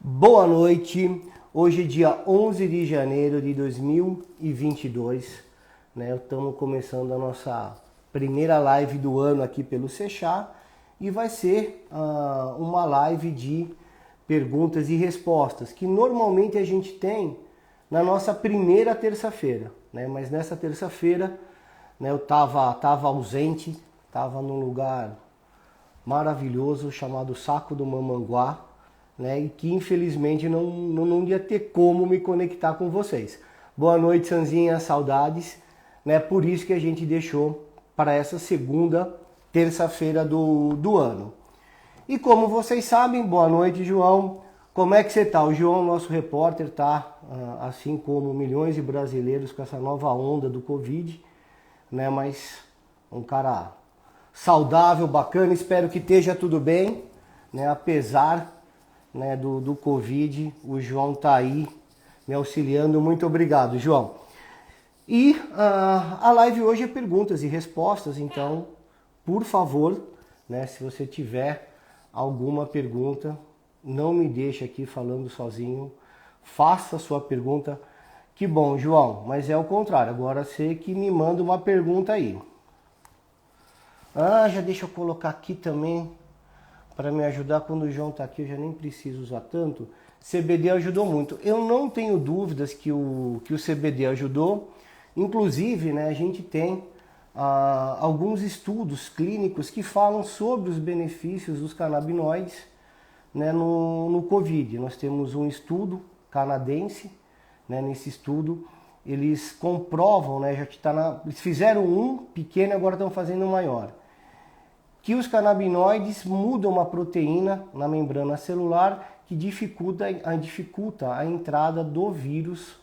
Boa noite, hoje é dia 11 de janeiro de 2022, né? Estamos começando a nossa primeira live do ano aqui pelo Sechá e vai ser uma live de perguntas e respostas que normalmente a gente tem na nossa primeira terça-feira, né? Mas nessa terça-feira, né, eu tava ausente, estava num lugar maravilhoso chamado Saco do Mamanguá, né, e que infelizmente não ia ter como me conectar com vocês. Boa noite, Sanzinha, saudades, né? Por isso que a gente deixou para essa segunda terça-feira do ano. E como vocês sabem, boa noite, João. Como é que você tá? O João, nosso repórter, tá assim como milhões de brasileiros com essa nova onda do Covid, né? Mas um cara saudável, bacana, espero que esteja tudo bem, né? Apesar, né, do Covid, o João tá aí me auxiliando, muito obrigado, João. E a live hoje é perguntas e respostas, então, por favor, né, se você tiver alguma pergunta, não me deixe aqui falando sozinho, faça a sua pergunta. Que bom, João, mas é o contrário, agora você que me manda uma pergunta aí. Já deixa eu colocar aqui também, para me ajudar quando o João está aqui, eu já nem preciso usar tanto. CBD ajudou muito. Eu não tenho dúvidas que o CBD ajudou. Inclusive, né, a gente tem alguns estudos clínicos que falam sobre os benefícios dos canabinoides, né, no Covid. Nós temos um estudo canadense, né, nesse estudo eles comprovam, né, eles fizeram um pequeno e agora estão fazendo um maior, que os canabinoides mudam uma proteína na membrana celular que dificulta a entrada do vírus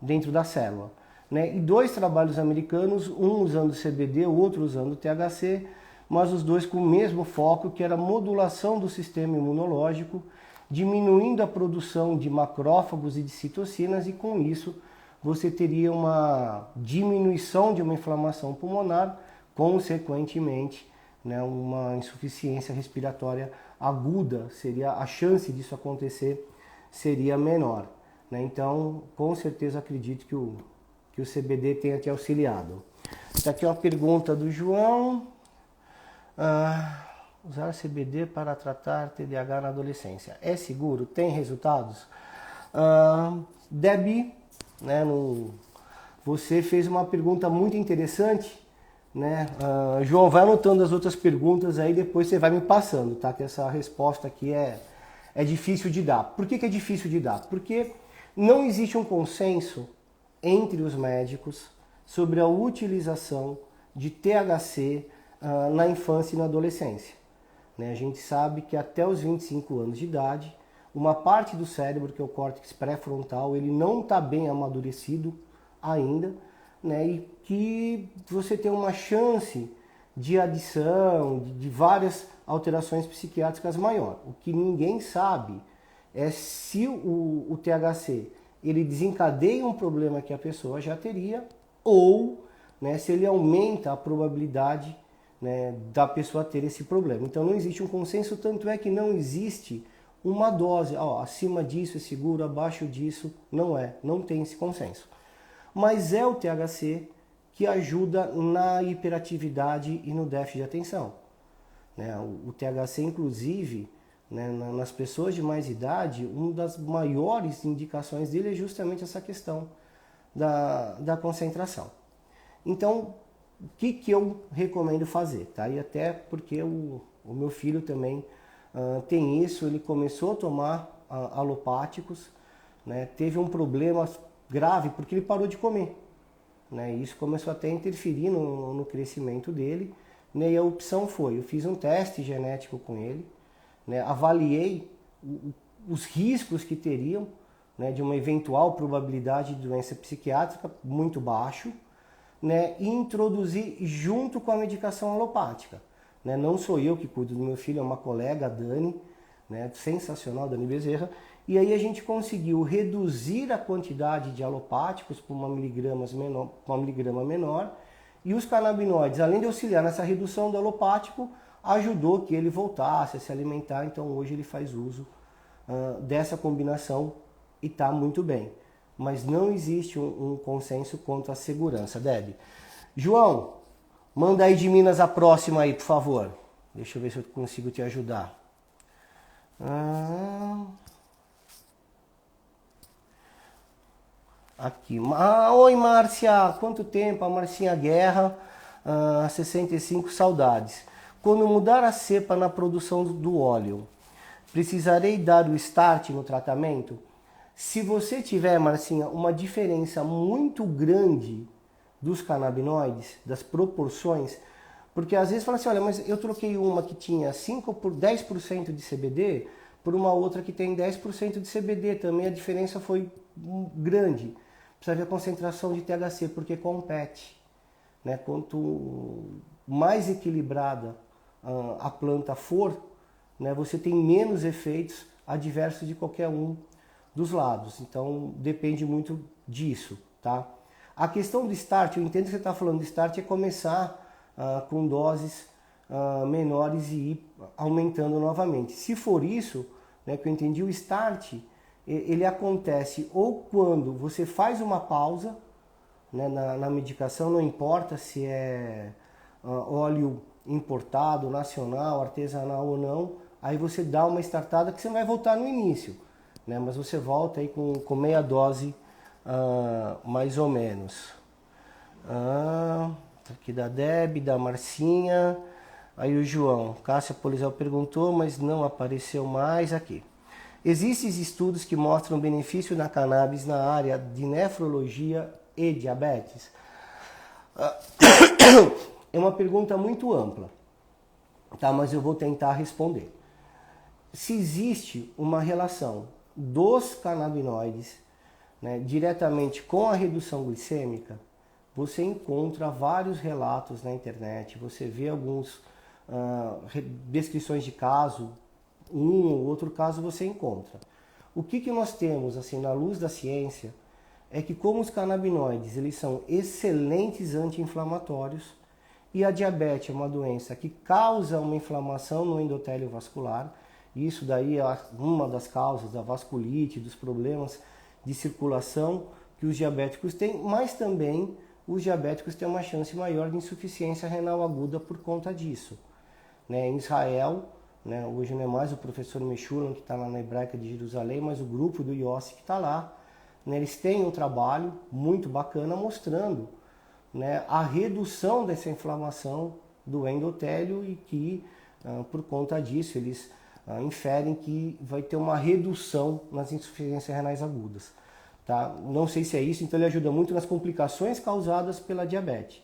dentro da célula, né? E dois trabalhos americanos, um usando CBD, o outro usando THC, mas os dois com o mesmo foco, que era a modulação do sistema imunológico, diminuindo a produção de macrófagos e de citocinas, e com isso você teria uma diminuição de uma inflamação pulmonar, consequentemente, né, uma insuficiência respiratória aguda, seria a chance disso acontecer seria menor, né? Então, com certeza acredito que o CBD tenha te auxiliado. Essa aqui é uma pergunta do João. Usar CBD para tratar TDAH na adolescência é seguro? Tem resultados? Debbie, né, você fez uma pergunta muito interessante, né? João, vai anotando as outras perguntas aí, depois você vai me passando, tá? Que essa resposta aqui é difícil de dar. Por que é difícil de dar? Porque não existe um consenso entre os médicos sobre a utilização de THC na infância e na adolescência, né? A gente sabe que até os 25 anos de idade, uma parte do cérebro, que é o córtex pré-frontal, ele não está bem amadurecido ainda, né? E que você tem uma chance de adição de várias alterações psiquiátricas maior. O que ninguém sabe é se o THC ele desencadeia um problema que a pessoa já teria, ou, né, se ele aumenta a probabilidade, né, da pessoa ter esse problema. Então não existe um consenso, tanto é que não existe uma dose, acima disso é seguro, abaixo disso não tem esse consenso. Mas é o THC que ajuda na hiperatividade e no déficit de atenção, né? O THC, inclusive, né, nas pessoas de mais idade, uma das maiores indicações dele é justamente essa questão da concentração. Então, o que eu recomendo fazer? Tá? E até porque o meu filho também tem isso, ele começou a tomar alopáticos, né, teve um problema grave porque ele parou de comer, né? Isso começou até a interferir no crescimento dele, né? E a opção foi, eu fiz um teste genético com ele, né? Avaliei os riscos que teriam, né, de uma eventual probabilidade de doença psiquiátrica muito baixo, né? E introduzi junto com a medicação alopática, né? Não sou eu que cuido do meu filho, é uma colega, a Dani, né? Sensacional, Dani Bezerra. E aí a gente conseguiu reduzir a quantidade de alopáticos por uma miligrama menor, e os canabinoides, além de auxiliar nessa redução do alopático, ajudou que ele voltasse a se alimentar. Então hoje ele faz uso dessa combinação e está muito bem. Mas não existe um consenso quanto à segurança, Deb. João, manda aí de Minas a próxima aí, por favor. Deixa eu ver se eu consigo te ajudar. Aqui. Oi, Márcia. Quanto tempo? A Marcinha Guerra, 65, saudades. Quando mudar a cepa na produção do óleo, precisarei dar o start no tratamento? Se você tiver, Marcinha, uma diferença muito grande dos canabinoides, das proporções, porque às vezes fala assim, olha, mas eu troquei uma que tinha 5 por 10% de CBD por uma outra que tem 10% de CBD, também a diferença foi grande. Precisa ver a concentração de THC, porque compete, né? Quanto mais equilibrada a planta for, né, você tem menos efeitos adversos de qualquer um dos lados. Então depende muito disso, tá? A questão do start, eu entendo que você está falando de start, é começar com doses menores e ir aumentando novamente. Se for isso, né, que eu entendi, o start ele acontece ou quando você faz uma pausa, né, na medicação, não importa se é óleo importado, nacional, artesanal ou não, aí você dá uma startada que você não vai voltar no início, né, mas você volta aí com meia dose mais ou menos. Aqui da Deb, da Marcinha, aí o João, Cássia Polizel perguntou, mas não apareceu mais aqui. Existem estudos que mostram benefício da cannabis na área de nefrologia e diabetes? É uma pergunta muito ampla, tá? Mas eu vou tentar responder. Se existe uma relação dos canabinoides, né, diretamente com a redução glicêmica, você encontra vários relatos na internet, você vê alguns descrições de caso, um ou outro caso você encontra. O que nós temos, assim, na luz da ciência, é que como os canabinoides eles são excelentes anti-inflamatórios, e a diabetes é uma doença que causa uma inflamação no endotélio vascular, e isso daí é uma das causas da vasculite, dos problemas de circulação que os diabéticos têm, mas também os diabéticos têm uma chance maior de insuficiência renal aguda por conta disso. Né? Em Israel, né, hoje não é mais o professor Meshulam que está lá na Hebraica de Jerusalém, mas o grupo do Yossi que está lá, né, eles têm um trabalho muito bacana mostrando, né, a redução dessa inflamação do endotélio e que, por conta disso, eles inferem que vai ter uma redução nas insuficiências renais agudas. Tá? Não sei se é isso, então ele ajuda muito nas complicações causadas pela diabetes.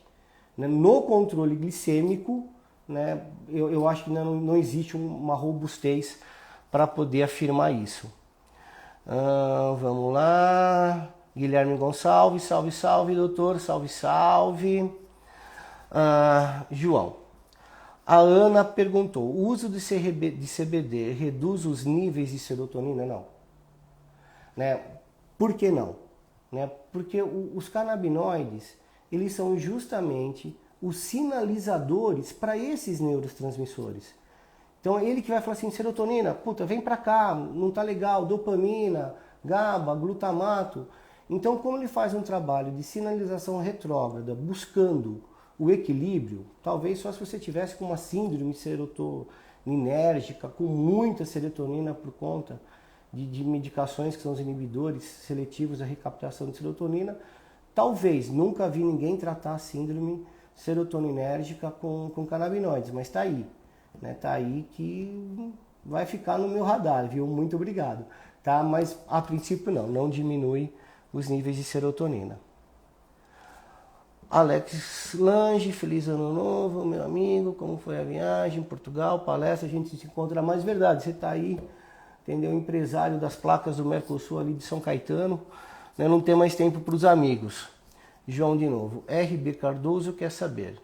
Né? No controle glicêmico, né, eu acho que não existe uma robustez para poder afirmar isso. Vamos lá. Guilherme Gonçalves, salve, salve, doutor, salve, salve. João, a Ana perguntou, o uso de CBD reduz os níveis de serotonina? Não. Né? Por que não? Né? Porque os canabinoides, eles são justamente os sinalizadores para esses neurotransmissores. Então é ele que vai falar assim, serotonina, puta, vem pra cá, não tá legal, dopamina, GABA, glutamato. Então como ele faz um trabalho de sinalização retrógrada, buscando o equilíbrio, talvez só se você tivesse com uma síndrome serotoninérgica, com muita serotonina por conta de medicações que são os inibidores seletivos da recaptação de serotonina, talvez, nunca vi ninguém tratar a síndrome serotoninérgica com canabinoides, mas está aí, né? Tá aí que vai ficar no meu radar, viu? Muito obrigado, tá? Mas a princípio não diminui os níveis de serotonina. Alex Lange, feliz ano novo, meu amigo, como foi a viagem, Portugal, palestra, a gente se encontra mais, verdade, você está aí, entendeu? Empresário das placas do Mercosul ali de São Caetano, né? Não tem mais tempo para os amigos. João de novo, RB Cardoso quer saber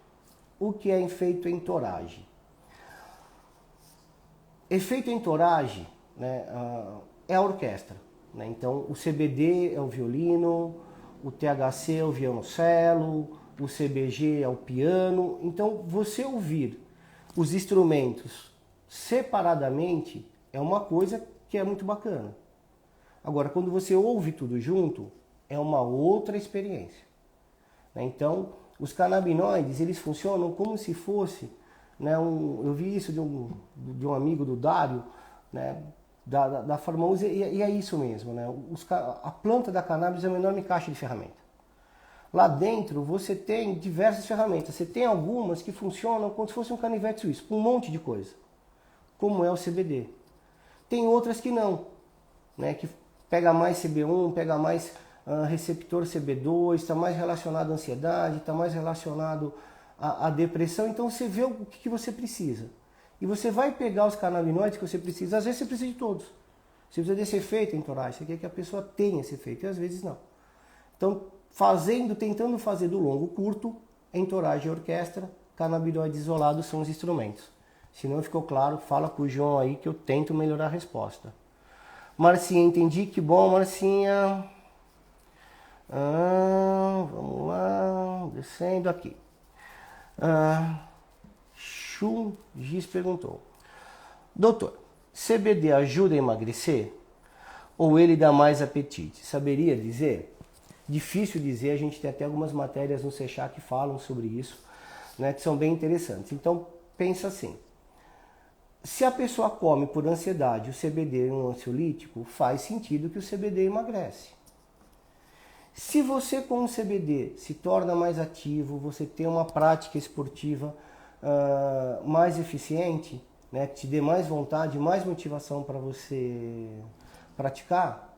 o que é efeito entoragem. Efeito entoragem, né, é a orquestra, né? Então o CBD é o violino, o THC é o violoncelo, o CBG é o piano. Então você ouvir os instrumentos separadamente é uma coisa que é muito bacana. Agora, quando você ouve tudo junto, é uma outra experiência. Então, os canabinoides, eles funcionam como se fosse, né, eu vi isso de um amigo do Dário, né, da Farmhouse, e é isso mesmo. Né, a planta da cannabis é uma enorme caixa de ferramenta. Lá dentro você tem diversas ferramentas. Você tem algumas que funcionam como se fosse um canivete suíço, com um monte de coisa, como é o CBD. Tem outras que não, né, que pega mais CB1, pega mais receptor CB2, está mais relacionado à ansiedade, está mais relacionado à depressão. Então você vê o que você precisa. E você vai pegar os canabinoides que você precisa. Às vezes você precisa de todos. Você precisa desse efeito entourage, você quer que a pessoa tenha esse efeito, e às vezes não. Então, tentando fazer do longo curto, entourage e orquestra, canabinoides isolados são os instrumentos. Se não ficou claro, fala pro João aí que eu tento melhorar a resposta. Marcinha, entendi, que bom, Marcinha. Vamos lá, descendo aqui. Chum Giz perguntou: doutor, CBD ajuda a emagrecer? Ou ele dá mais apetite? Saberia dizer? Difícil dizer, a gente tem até algumas matérias no Sechá que falam sobre isso, né, que são bem interessantes. Então, pensa assim. Se a pessoa come por ansiedade, o CBD é um ansiolítico, faz sentido que o CBD emagrece. Se você com o CBD se torna mais ativo, você tem uma prática esportiva mais eficiente, né, que te dê mais vontade, mais motivação para você praticar,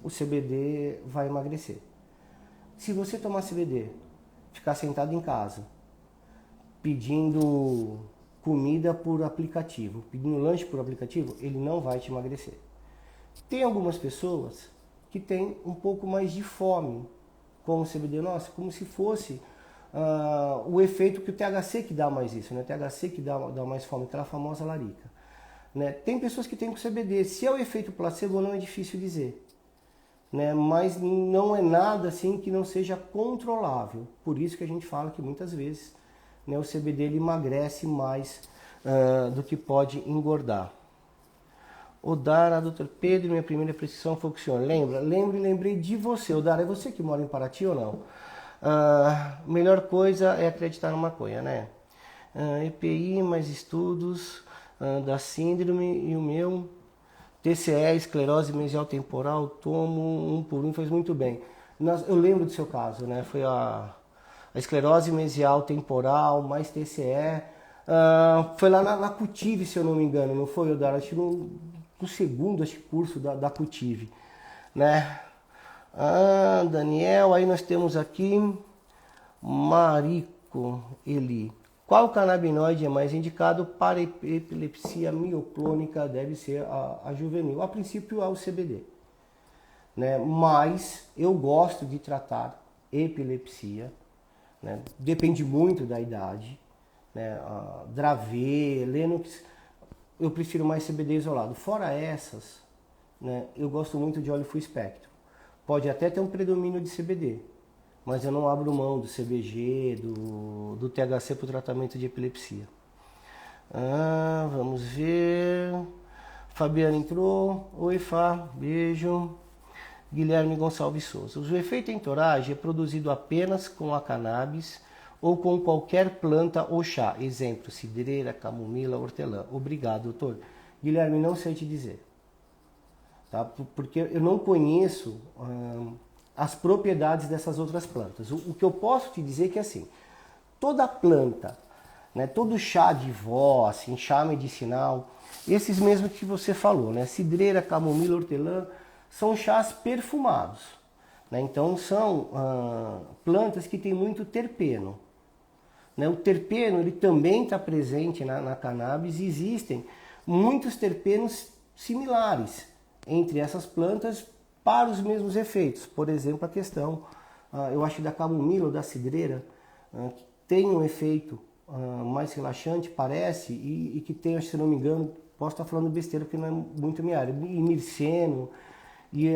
o CBD vai emagrecer. Se você tomar CBD, ficar sentado em casa, pedindo comida por aplicativo, pedindo lanche por aplicativo, ele não vai te emagrecer. Tem algumas pessoas que têm um pouco mais de fome com o CBD, nossa, como se fosse o efeito que o THC que dá mais isso, né? O THC que dá mais fome, aquela famosa larica. Né? Tem pessoas que têm com CBD, se é o efeito placebo não é difícil dizer. Né? Mas não é nada assim que não seja controlável. Por isso que a gente fala que muitas vezes, né, o CBD ele emagrece mais do que pode engordar. Odara, doutor Pedro, minha primeira prescrição foi com o senhor. Lembrei de você. Odara, é você que mora em Paraty ou não? Melhor coisa é acreditar na maconha, né? EPI, mais estudos da síndrome e o meu TCE, esclerose mesial temporal, tomo um por um, faz muito bem. Eu lembro do seu caso, né? Foi a esclerose mesial temporal, mais TCE. Foi lá na Cultive, se eu não me engano, não foi, Odara? Acho que no segundo curso da Cultive, né? Daniel, aí nós temos aqui Marico Eli. Qual canabinoide é mais indicado para epilepsia mioclônica? Deve ser a juvenil. A princípio é o CBD, né? Mas eu gosto de tratar epilepsia, né? Depende muito da idade, né? Dravet, Lennox, eu prefiro mais CBD isolado. Fora essas, né, eu gosto muito de óleo full espectro. Pode até ter um predomínio de CBD, mas eu não abro mão do CBG, do THC para o tratamento de epilepsia. Vamos ver. Fabiana entrou. Oi, Fá. Beijo. Guilherme Gonçalves Souza. O efeito entourage é produzido apenas com a cannabis ou com qualquer planta ou chá. Exemplo, cidreira, camomila, hortelã. Obrigado, doutor. Guilherme, não sei te dizer. Tá? Porque eu não conheço as propriedades dessas outras plantas. O que eu posso te dizer é que assim, toda planta, né, todo chá de vó, assim, chá medicinal, esses mesmos que você falou, né, cidreira, camomila, hortelã, são chás perfumados. Né, então são plantas que têm muito terpeno. Né, o terpeno ele também está presente na cannabis e existem muitos terpenos similares entre essas plantas para os mesmos efeitos. Por exemplo, a questão, eu acho, da camomila ou da cidreira, que tem um efeito mais relaxante, parece, e que tem, se não me engano, posso estar falando besteira porque não é muito minha área, e mirceno, e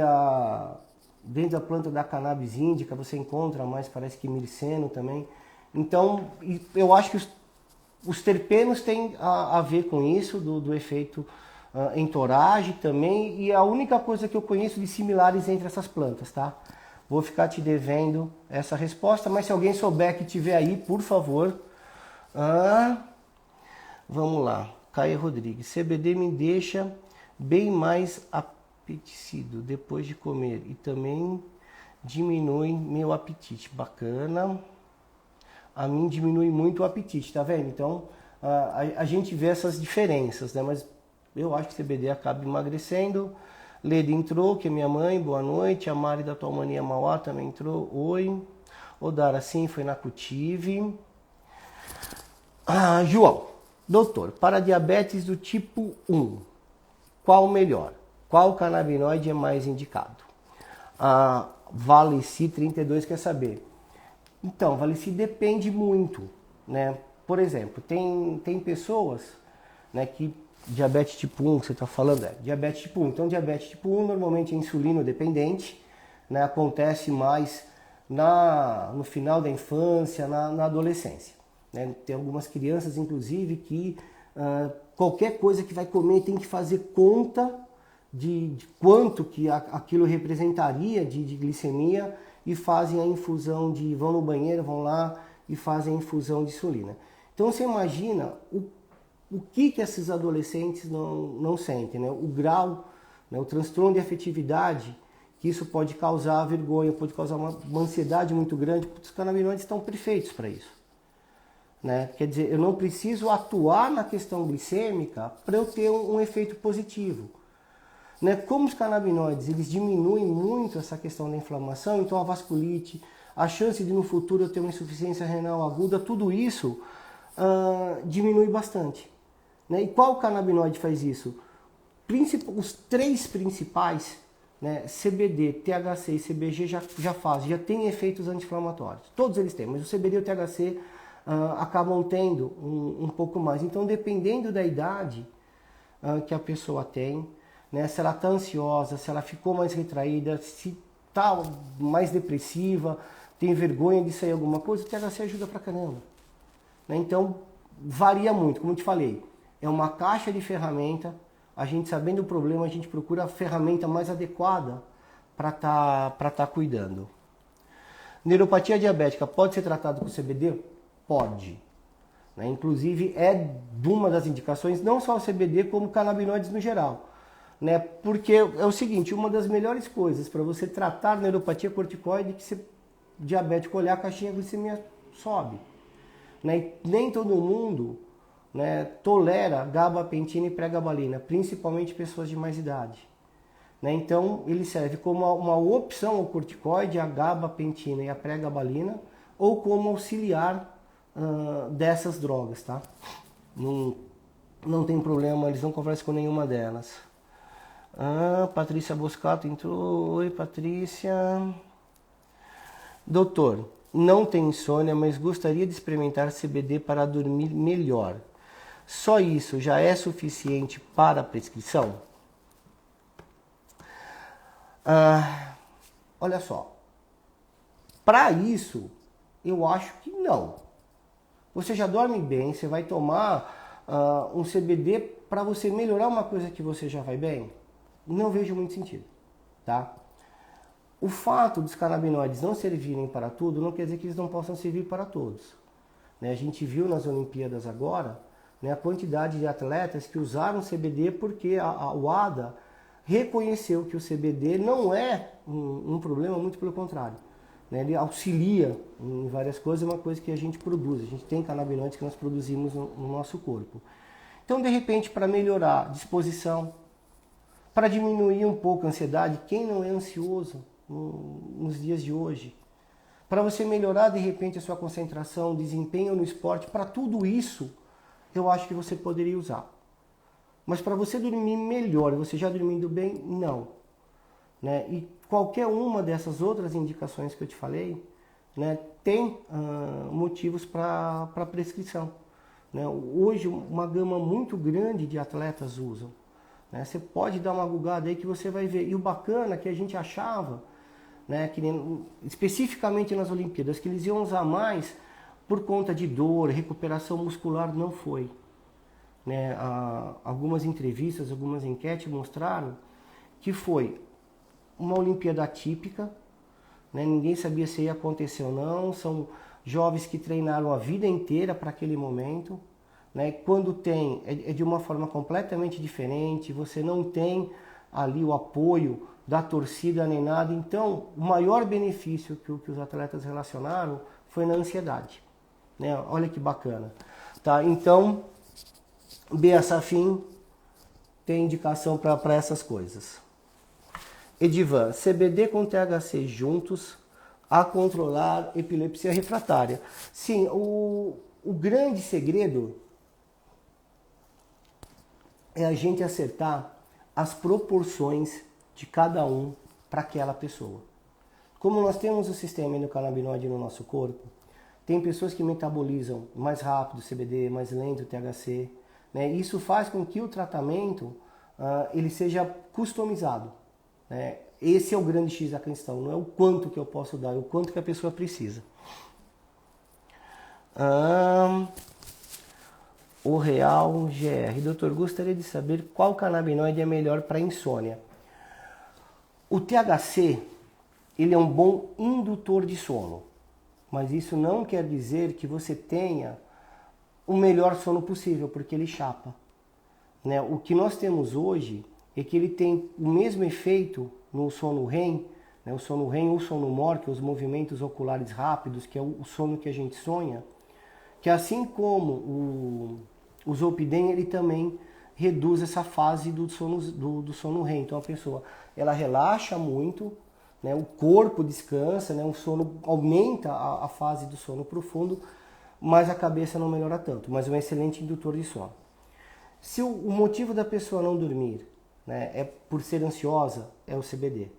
dentro da planta da cannabis índica você encontra mais, parece que mirceno também. Então, eu acho que os terpenos têm a ver com isso, do efeito entourage também, e a única coisa que eu conheço de similares entre essas plantas, tá? Vou ficar te devendo essa resposta, mas se alguém souber que tiver aí, por favor. Vamos lá. Caio Rodrigues. CBD me deixa bem mais apetecido depois de comer e também diminui meu apetite. Bacana. A mim diminui muito o apetite, tá vendo? Então, a gente vê essas diferenças, né? Mas eu acho que CBD acaba emagrecendo. Leda entrou, que é minha mãe, boa noite. A Mari da Tua Mania Mauá também entrou, oi. Odara, sim, foi na Cultive. João, doutor, para diabetes do tipo 1, qual o melhor? Qual canabinoide é mais indicado? Valeci 32 quer saber. Então, Valeci depende muito, né? Por exemplo, tem pessoas, né, que diabetes tipo 1, que você está falando, diabetes tipo 1. Então, diabetes tipo 1 normalmente é insulino dependente, né? Acontece mais no final da infância, na adolescência. Né? Tem algumas crianças, inclusive, que qualquer coisa que vai comer tem que fazer conta de quanto que aquilo representaria de glicemia e fazem a infusão vão no banheiro, vão lá e fazem a infusão de insulina. Então você imagina o que esses adolescentes não sentem, né? O grau, né? O transtorno de afetividade que isso pode causar vergonha, pode causar uma ansiedade muito grande, porque os canabinoides estão perfeitos para isso. Né? Quer dizer, eu não preciso atuar na questão glicêmica para eu ter um efeito positivo. Né? Como os canabinoides eles diminuem muito essa questão da inflamação, então a vasculite, a chance de no futuro eu ter uma insuficiência renal aguda, tudo isso diminui bastante. Né? E qual canabinoide faz isso? Os 3 principais, né? CBD, THC e CBG já tem efeitos anti-inflamatórios. Todos eles têm, mas o CBD e o THC acabam tendo um pouco mais. Então, dependendo da idade que a pessoa tem, né, se ela está ansiosa, se ela ficou mais retraída, se está mais depressiva, tem vergonha de sair alguma coisa, o THC ajuda pra caramba. Né? Então, varia muito, como eu te falei, é uma caixa de ferramenta, a gente sabendo o problema, a gente procura a ferramenta mais adequada para tá cuidando. Neuropatia diabética pode ser tratado com CBD? Pode. Né? Inclusive é uma das indicações, não só o CBD, como canabinoides no geral. Né? Porque é o seguinte, uma das melhores coisas para você tratar neuropatia corticoide é que se diabético olhar a caixinha de glicemia sobe. Né? E nem todo mundo, né, tolera gabapentina e pregabalina, principalmente pessoas de mais idade. Né? Então ele serve como uma opção ao corticoide, a gabapentina e a pregabalina, ou como auxiliar dessas drogas, tá? Não tem problema, eles não conversam com nenhuma delas. Patrícia Boscato entrou. Oi, Patrícia. Doutor, não tenho insônia, mas gostaria de experimentar CBD para dormir melhor. Só isso já é suficiente para a prescrição? Olha só. Para isso, eu acho que não. Você já dorme bem, você vai tomar um CBD para você melhorar uma coisa que você já vai bem? Não vejo muito sentido, tá? O fato dos canabinoides não servirem para tudo não quer dizer que eles não possam servir para todos. Né? A gente viu nas Olimpíadas agora, né, a quantidade de atletas que usaram CBD porque a UADA reconheceu que o CBD não é um problema, muito pelo contrário. Ele auxilia em várias coisas, é uma coisa que a gente produz. A gente tem canabinoides que nós produzimos no nosso corpo. Então, de repente, para melhorar a disposição, para diminuir um pouco a ansiedade, quem não é ansioso nos dias de hoje? Para você melhorar, de repente, a sua concentração, desempenho no esporte, para tudo isso, eu acho que você poderia usar. Mas para você dormir melhor, você já dormindo bem, não. Né? E qualquer uma dessas outras indicações que eu te falei, né, tem motivos para prescrição. Né? Hoje, uma gama muito grande de atletas usam. Né? Você pode dar uma googada aí que você vai ver. E o bacana é que a gente achava, né, que especificamente nas Olimpíadas, que eles iam usar mais por conta de dor, recuperação muscular, não foi. né, algumas entrevistas, algumas enquetes mostraram que foi uma Olimpíada atípica, né, ninguém sabia se ia acontecer ou não, são jovens que treinaram a vida inteira para aquele momento, né, quando tem, é de uma forma completamente diferente, você não tem ali o apoio da torcida nem nada, então o maior benefício que os atletas relacionaram foi na ansiedade, né, olha que bacana, tá, então Bea Safin tem indicação para essas coisas. Edivan, CBD com THC juntos a controlar epilepsia refratária. Sim, o grande segredo é a gente acertar as proporções de cada um para aquela pessoa. Como nós temos o sistema endocannabinoide no nosso corpo, tem pessoas que metabolizam mais rápido o CBD, mais lento o THC, né? Isso faz com que o tratamento ele seja customizado, né? Esse é o grande X da questão, não é o quanto que eu posso dar, é o quanto que a pessoa precisa. O Real GR. Doutor, gostaria de saber qual canabinoide é melhor para insônia. O THC, ele é um bom indutor de sono, mas isso não quer dizer que você tenha o melhor sono possível, porque ele chapa, né? O que nós temos hoje é que ele tem o mesmo efeito no sono REM, né? O sono REM ou sono MOR, que é os movimentos oculares rápidos, que é o sono que a gente sonha, que assim como o Zolpidem, ele também reduz essa fase do sono REM. Então a pessoa, ela relaxa muito, né? O corpo descansa, né? O sono aumenta a fase do sono profundo, mas a cabeça não melhora tanto, mas é um excelente indutor de sono. Se o motivo da pessoa não dormir, né, é por ser ansiosa, é o CBD.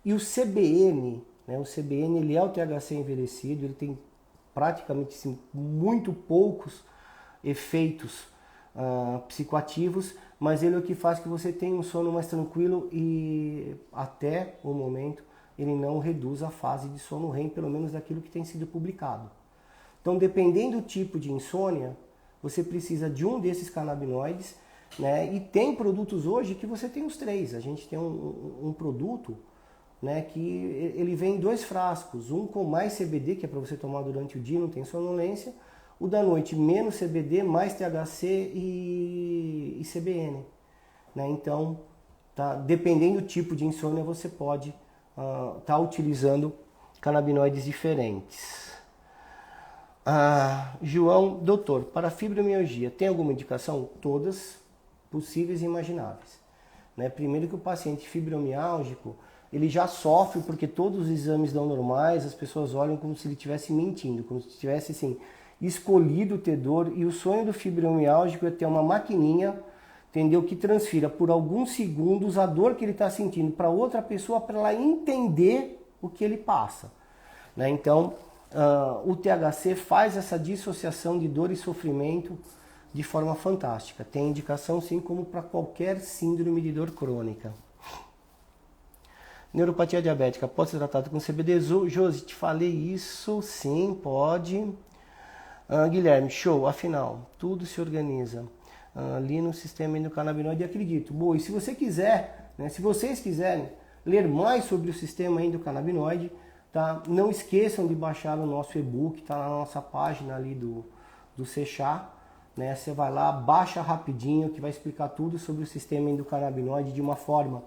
E o CBN, né, o CBN ele é o THC envelhecido, ele tem praticamente assim, muito poucos efeitos psicoativos, mas ele é o que faz que você tenha um sono mais tranquilo e até o momento ele não reduz a fase de sono REM, pelo menos daquilo que tem sido publicado. Então, dependendo do tipo de insônia, você precisa de um desses canabinoides, né? E tem produtos hoje que você tem os três. A gente tem um produto, né, que ele vem em 2 frascos, um com mais CBD, que é para você tomar durante o dia, não tem sonolência, o da noite menos CBD, mais THC e CBN, né? Então, tá, dependendo do tipo de insônia, você pode estar utilizando canabinoides diferentes. João, doutor, para fibromialgia, tem alguma indicação? Todas possíveis e imagináveis, né? Primeiro que o paciente fibromiálgico, ele já sofre porque todos os exames dão normais, as pessoas olham como se ele estivesse mentindo, como se tivesse assim, escolhido ter dor, e o sonho do fibromiálgico é ter uma maquininha, entendeu, que transfira por alguns segundos a dor que ele está sentindo para outra pessoa, para ela entender o que ele passa, né? Então, o THC faz essa dissociação de dor e sofrimento de forma fantástica. Tem indicação sim, como para qualquer síndrome de dor crônica. Neuropatia diabética pode ser tratada com CBD? Josi, te falei isso, sim, pode. Guilherme, show, afinal, tudo se organiza ali no sistema endocannabinoide, acredito. Boa, e se você quiser, né, se vocês quiserem ler mais sobre o sistema endocannabinoide, tá? Não esqueçam de baixar o nosso e-book, tá na nossa página ali do Sechá, né? Você vai lá, baixa rapidinho, que vai explicar tudo sobre o sistema endocannabinoide de uma forma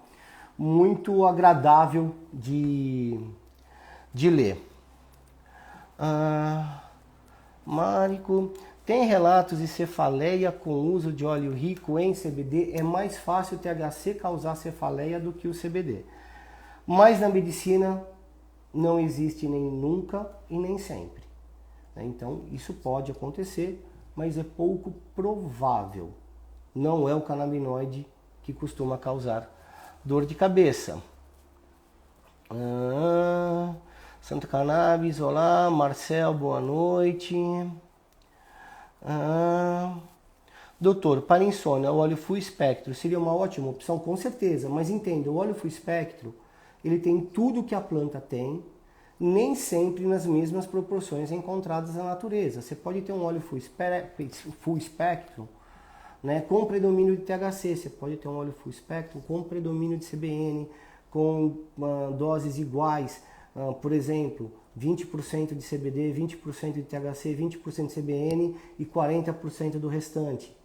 muito agradável de ler. Márico, tem relatos de cefaleia com uso de óleo rico em CBD? É mais fácil o THC causar cefaleia do que o CBD. Mas na medicina não existe nem nunca e nem sempre. Então isso pode acontecer, mas é pouco provável. Não é o canabinoide que costuma causar dor de cabeça. Santo Cannabis, olá. Marcel, boa noite. Doutor, para insônia, o óleo full espectro seria uma ótima opção? Com certeza, mas entenda, o óleo full espectro, ele tem tudo que a planta tem, nem sempre nas mesmas proporções encontradas na natureza. Você pode ter um óleo full espectro né, com predomínio de THC. Você pode ter um óleo full spectrum com predomínio de CBN, com doses iguais, por exemplo, 20% de CBD, 20% de THC, 20% de CBN e 40% do restante.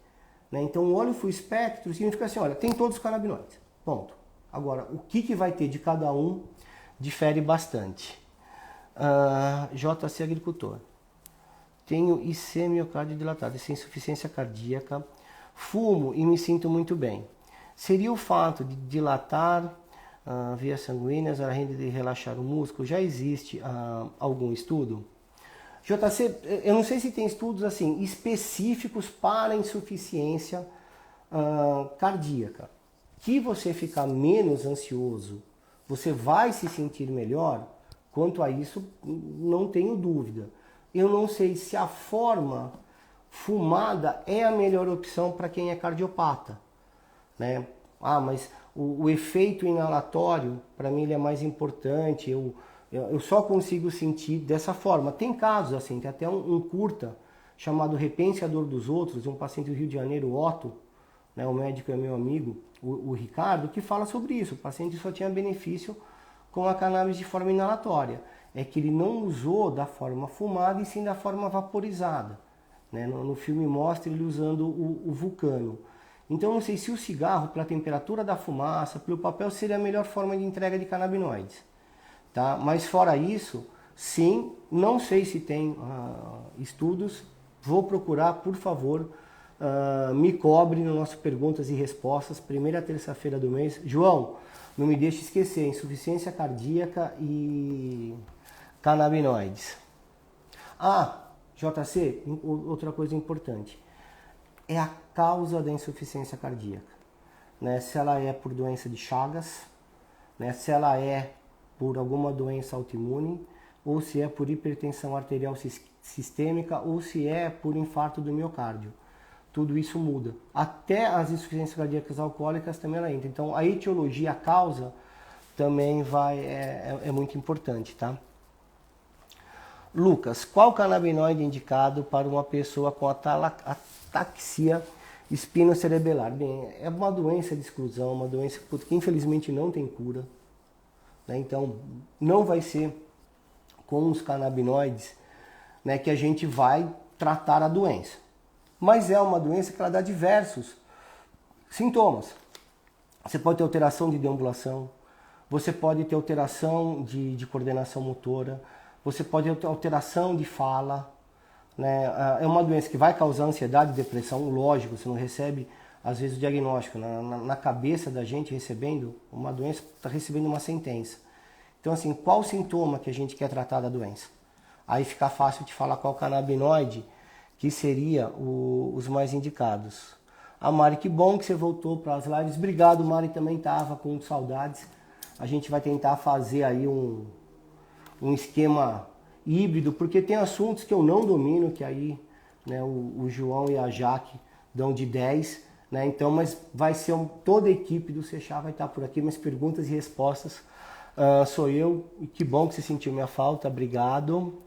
Né? Então o óleo full spectrum significa assim, olha, tem todos os canabinoides, ponto. Agora, o que vai ter de cada um difere bastante. JC Agricultor. Tenho IC miocárdio dilatado, sem insuficiência cardíaca, fumo e me sinto muito bem. Seria o fato de dilatar vias sanguíneas, a renda de relaxar o músculo? Já existe algum estudo? JC, eu não sei se tem estudos assim específicos para insuficiência cardíaca. Que você ficar menos ansioso, você vai se sentir melhor? Quanto a isso, não tenho dúvida. Eu não sei se a forma fumada é a melhor opção para quem é cardiopata, né? Mas o efeito inalatório, para mim, ele é mais importante. Eu só consigo sentir dessa forma. Tem casos assim, tem até um curta chamado Repense a Dor dos Outros, de um paciente do Rio de Janeiro, Otto, né, o médico é meu amigo, o Ricardo, que fala sobre isso. O paciente só tinha benefício com a cannabis de forma inalatória. É que ele não usou da forma fumada e sim da forma vaporizada. Né? No filme mostra ele usando o vulcano. Então não sei se o cigarro, pela temperatura da fumaça, pelo papel, seria a melhor forma de entrega de canabinoides. Tá? Mas fora isso, sim, não sei se tem estudos. Vou procurar, por favor, me cobre no nosso Perguntas e Respostas, primeira terça-feira do mês. João, não me deixe esquecer, insuficiência cardíaca e canabinoides. JC, outra coisa importante, é a causa da insuficiência cardíaca. Né? Se ela é por doença de Chagas, né? Se ela é por alguma doença autoimune, ou se é por hipertensão arterial sistêmica, ou se é por infarto do miocárdio. Tudo isso muda. Até as insuficiências cardíacas alcoólicas também ela entra. Então a etiologia, a causa, também é muito importante, tá? Lucas, qual canabinoide indicado para uma pessoa com ataxia espinocerebelar? Bem, é uma doença de exclusão, uma doença que infelizmente não tem cura. Né? Então, não vai ser com os canabinoides, né, que a gente vai tratar a doença. Mas é uma doença que ela dá diversos sintomas. Você pode ter alteração de deambulação, você pode ter alteração de coordenação motora, você pode ter alteração de fala, né? É uma doença que vai causar ansiedade, depressão, lógico, você não recebe, às vezes, o diagnóstico. Na cabeça da gente recebendo uma doença, está recebendo uma sentença. Então, assim, qual sintoma que a gente quer tratar da doença? Aí fica fácil de falar qual canabinoide que seria os mais indicados. Mari, que bom que você voltou para as lives. Obrigado, Mari, também estava com saudades. A gente vai tentar fazer aí um esquema híbrido, porque tem assuntos que eu não domino, que aí, né, o João e a Jaque dão de 10, né? Então, mas vai ser toda a equipe do Sechá vai estar por aqui, mas perguntas e respostas sou eu, e que bom que você sentiu minha falta, obrigado.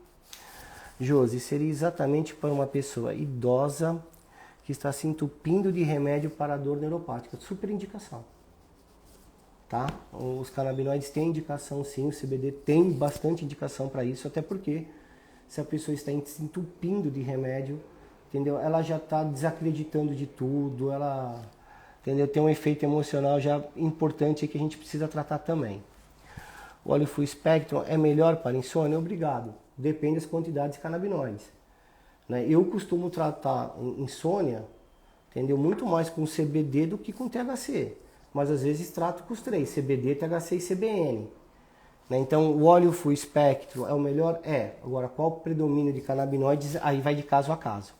Josi, seria exatamente para uma pessoa idosa que está se entupindo de remédio para dor neuropática. Super indicação. Tá? Os canabinoides têm indicação sim, o CBD tem bastante indicação para isso, até porque se a pessoa está se entupindo de remédio, entendeu? Ela já está desacreditando de tudo, ela, entendeu? Tem um efeito emocional já importante que a gente precisa tratar também. O óleo full spectrum é melhor para insônia? Obrigado. Depende das quantidades de canabinoides. Né? Eu costumo tratar insônia, entendeu? Muito mais com CBD do que com THC. Mas às vezes trato com os três, CBD, THC e CBN. Né? Então o óleo full spectrum é o melhor? É. Agora qual o predomínio de canabinoides? Aí vai de caso a caso.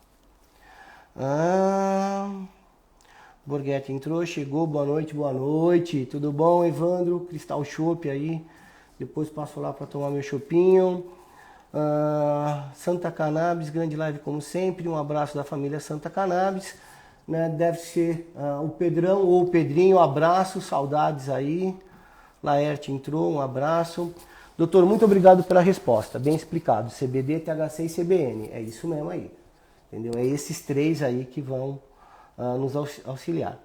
Borghetti entrou, chegou, boa noite. Tudo bom, Evandro? Cristal Chopp aí. Depois passo lá para tomar meu chopinho. Santa Cannabis, grande live como sempre. Um abraço da família Santa Cannabis. Né, deve ser o Pedrão ou o Pedrinho, um abraço, saudades aí. Laerte entrou, um abraço. Doutor, muito obrigado pela resposta, bem explicado. CBD, THC e CBN, é isso mesmo aí. Entendeu? É esses três aí que vão nos auxiliar.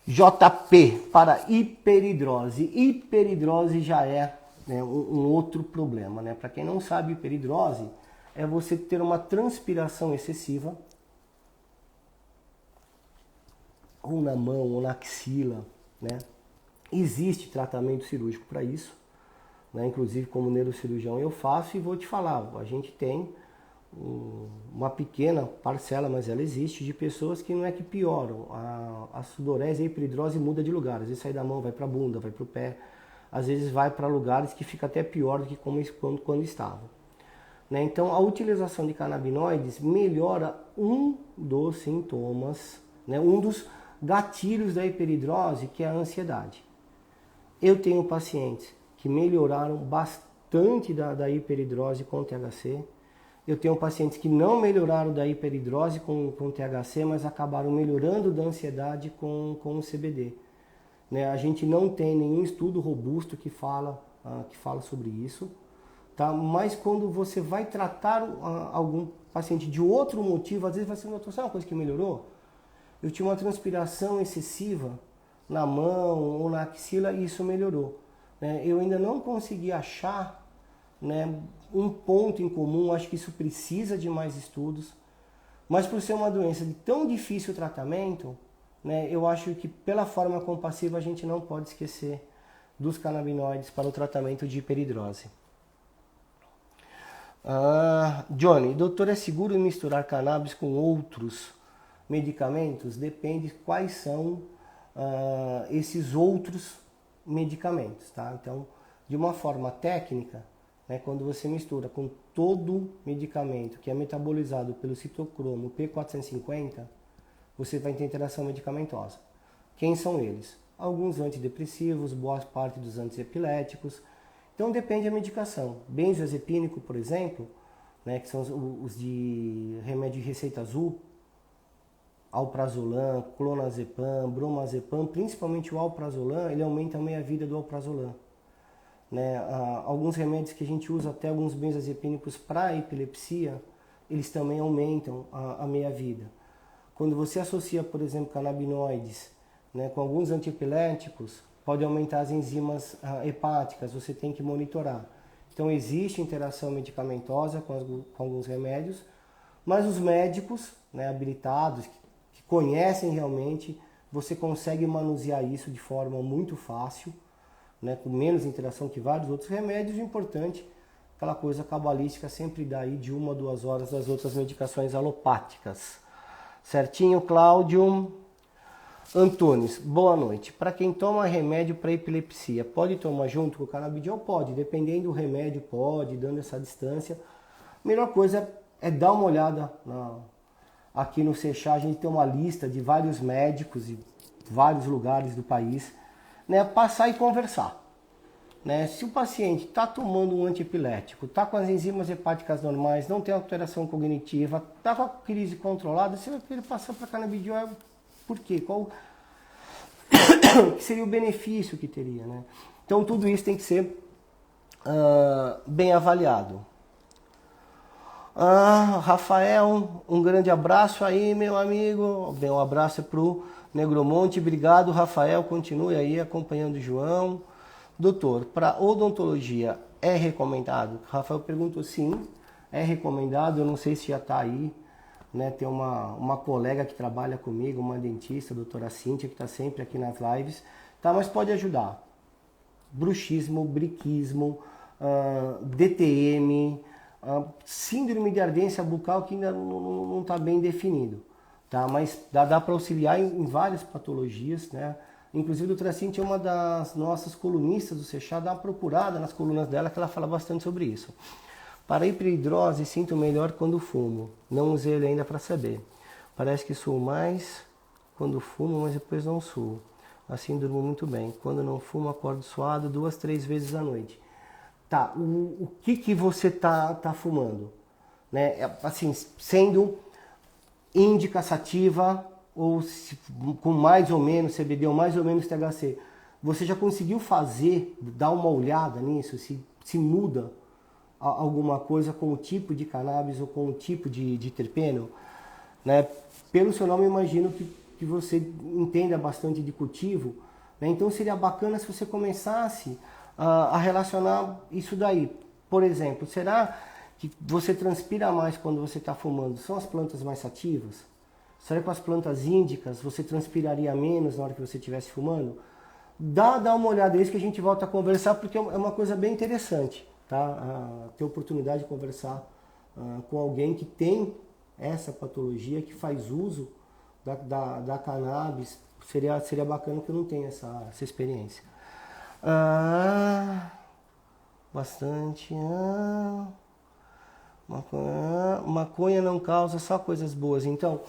JP, para hiperidrose. Hiperidrose já é, né, um outro problema, né? Para quem não sabe, hiperidrose é você ter uma transpiração excessiva, ou na mão, ou na axila, né? Existe tratamento cirúrgico para isso, né? Inclusive como neurocirurgião eu faço e vou te falar, a gente tem uma pequena parcela, mas ela existe, de pessoas que não é que pioram. A sudorese e a hiperidrose muda de lugar, às vezes sai da mão, vai para a bunda, vai para o pé, às vezes vai para lugares que fica até pior do que quando estava. Né? Então a utilização de canabinoides melhora um dos sintomas, né? Um dos gatilhos da hiperidrose, que é a ansiedade. Eu tenho pacientes que melhoraram bastante da hiperidrose com THC. Eu tenho pacientes que não melhoraram da hiperidrose com THC, mas acabaram melhorando da ansiedade com o CBD. Né? A gente não tem nenhum estudo robusto que fala sobre isso. Tá? Mas quando você vai tratar algum paciente de outro motivo, às vezes vai ser uma coisa que melhorou. Eu tinha uma transpiração excessiva na mão ou na axila e isso melhorou. Né? Eu ainda não consegui achar, né, um ponto em comum, acho que isso precisa de mais estudos, mas por ser uma doença de tão difícil tratamento, né, eu acho que pela forma compassiva a gente não pode esquecer dos canabinoides para o tratamento de hiperidrose. Johnny, doutor, é seguro misturar cannabis com outros medicamentos? Depende quais são esses outros medicamentos, tá? Então, de uma forma técnica, né, quando você mistura com todo medicamento que é metabolizado pelo citocromo P450, você vai ter interação medicamentosa. Quem são eles? Alguns antidepressivos, boa parte dos antiepiléticos. Então depende da medicação. Benzodiazepínico, por exemplo, né, que são os de remédio de receita azul, alprazolam, clonazepam, bromazepam, principalmente o alprazolam, ele aumenta a meia-vida do alprazolam. Né? Alguns remédios que a gente usa, até alguns benzodiazepínicos para epilepsia, eles também aumentam a meia-vida. Quando você associa, por exemplo, canabinoides, né, com alguns antiepiléticos, pode aumentar as enzimas hepáticas, você tem que monitorar. Então existe interação medicamentosa com alguns remédios, mas os médicos, né, habilitados, que conhecem realmente, você consegue manusear isso de forma muito fácil, né, com menos interação que vários outros remédios. O importante, aquela coisa cabalística, sempre dá aí de 1 a 2 horas das outras medicações alopáticas. Certinho, Cláudio? Antunes, boa noite. Para quem toma remédio para epilepsia, pode tomar junto com o canabidiol? Pode, dependendo do remédio, pode, dando essa distância. A melhor coisa é dar uma olhada aqui no Sechá. A gente tem uma lista de vários médicos e vários lugares do país, né, passar e conversar. Né? Se o paciente está tomando um antiepilético, está com as enzimas hepáticas normais, não tem alteração cognitiva, está com a crise controlada, você vai querer passar para canabidiol. Por quê? Qual que seria o benefício que teria? Né? Então tudo isso tem que ser bem avaliado. Rafael, um grande abraço aí, meu amigo. Bem, um abraço para o Negromonte. Obrigado, Rafael. Continue aí acompanhando o João. Doutor, para odontologia é recomendado? Rafael perguntou, sim, é recomendado. Eu não sei se já está aí. Né, tem uma colega que trabalha comigo, uma dentista, a doutora Cíntia, que está sempre aqui nas lives, tá, mas pode ajudar. Bruxismo, briquismo, DTM, síndrome de ardência bucal, que ainda não está bem definido, tá, mas dá para auxiliar em várias patologias, né? Inclusive a doutora Cíntia é uma das nossas colunistas do Sechá, dá uma procurada nas colunas dela que ela fala bastante sobre isso. Para hiperidrose, sinto melhor quando fumo. Não usei ele ainda para saber. Parece que suo mais quando fumo, mas depois não suo. Assim durmo muito bem. Quando não fumo, acordo suado 2, 3 vezes à noite. Tá, o que você tá fumando? Né? Assim, sendo índica sativa ou com mais ou menos CBD ou mais ou menos THC. Você já conseguiu dar uma olhada nisso? Se muda alguma coisa com o tipo de cannabis ou com o tipo de terpeno? né? Pelo seu nome, eu imagino que você entenda bastante de cultivo, né? Então seria bacana se você começasse a relacionar isso daí. Por exemplo, será que você transpira mais quando você está fumando? São as plantas mais sativas? Será que com as plantas índicas você transpiraria menos na hora que você estivesse fumando? Dá uma olhada nisso que a gente volta a conversar, porque é uma coisa bem interessante, tá? Ter oportunidade de conversar com alguém que tem essa patologia, que faz uso da cannabis. Seria bacana, que eu não tenho essa experiência. Bastante. Maconha não causa só coisas boas. Então,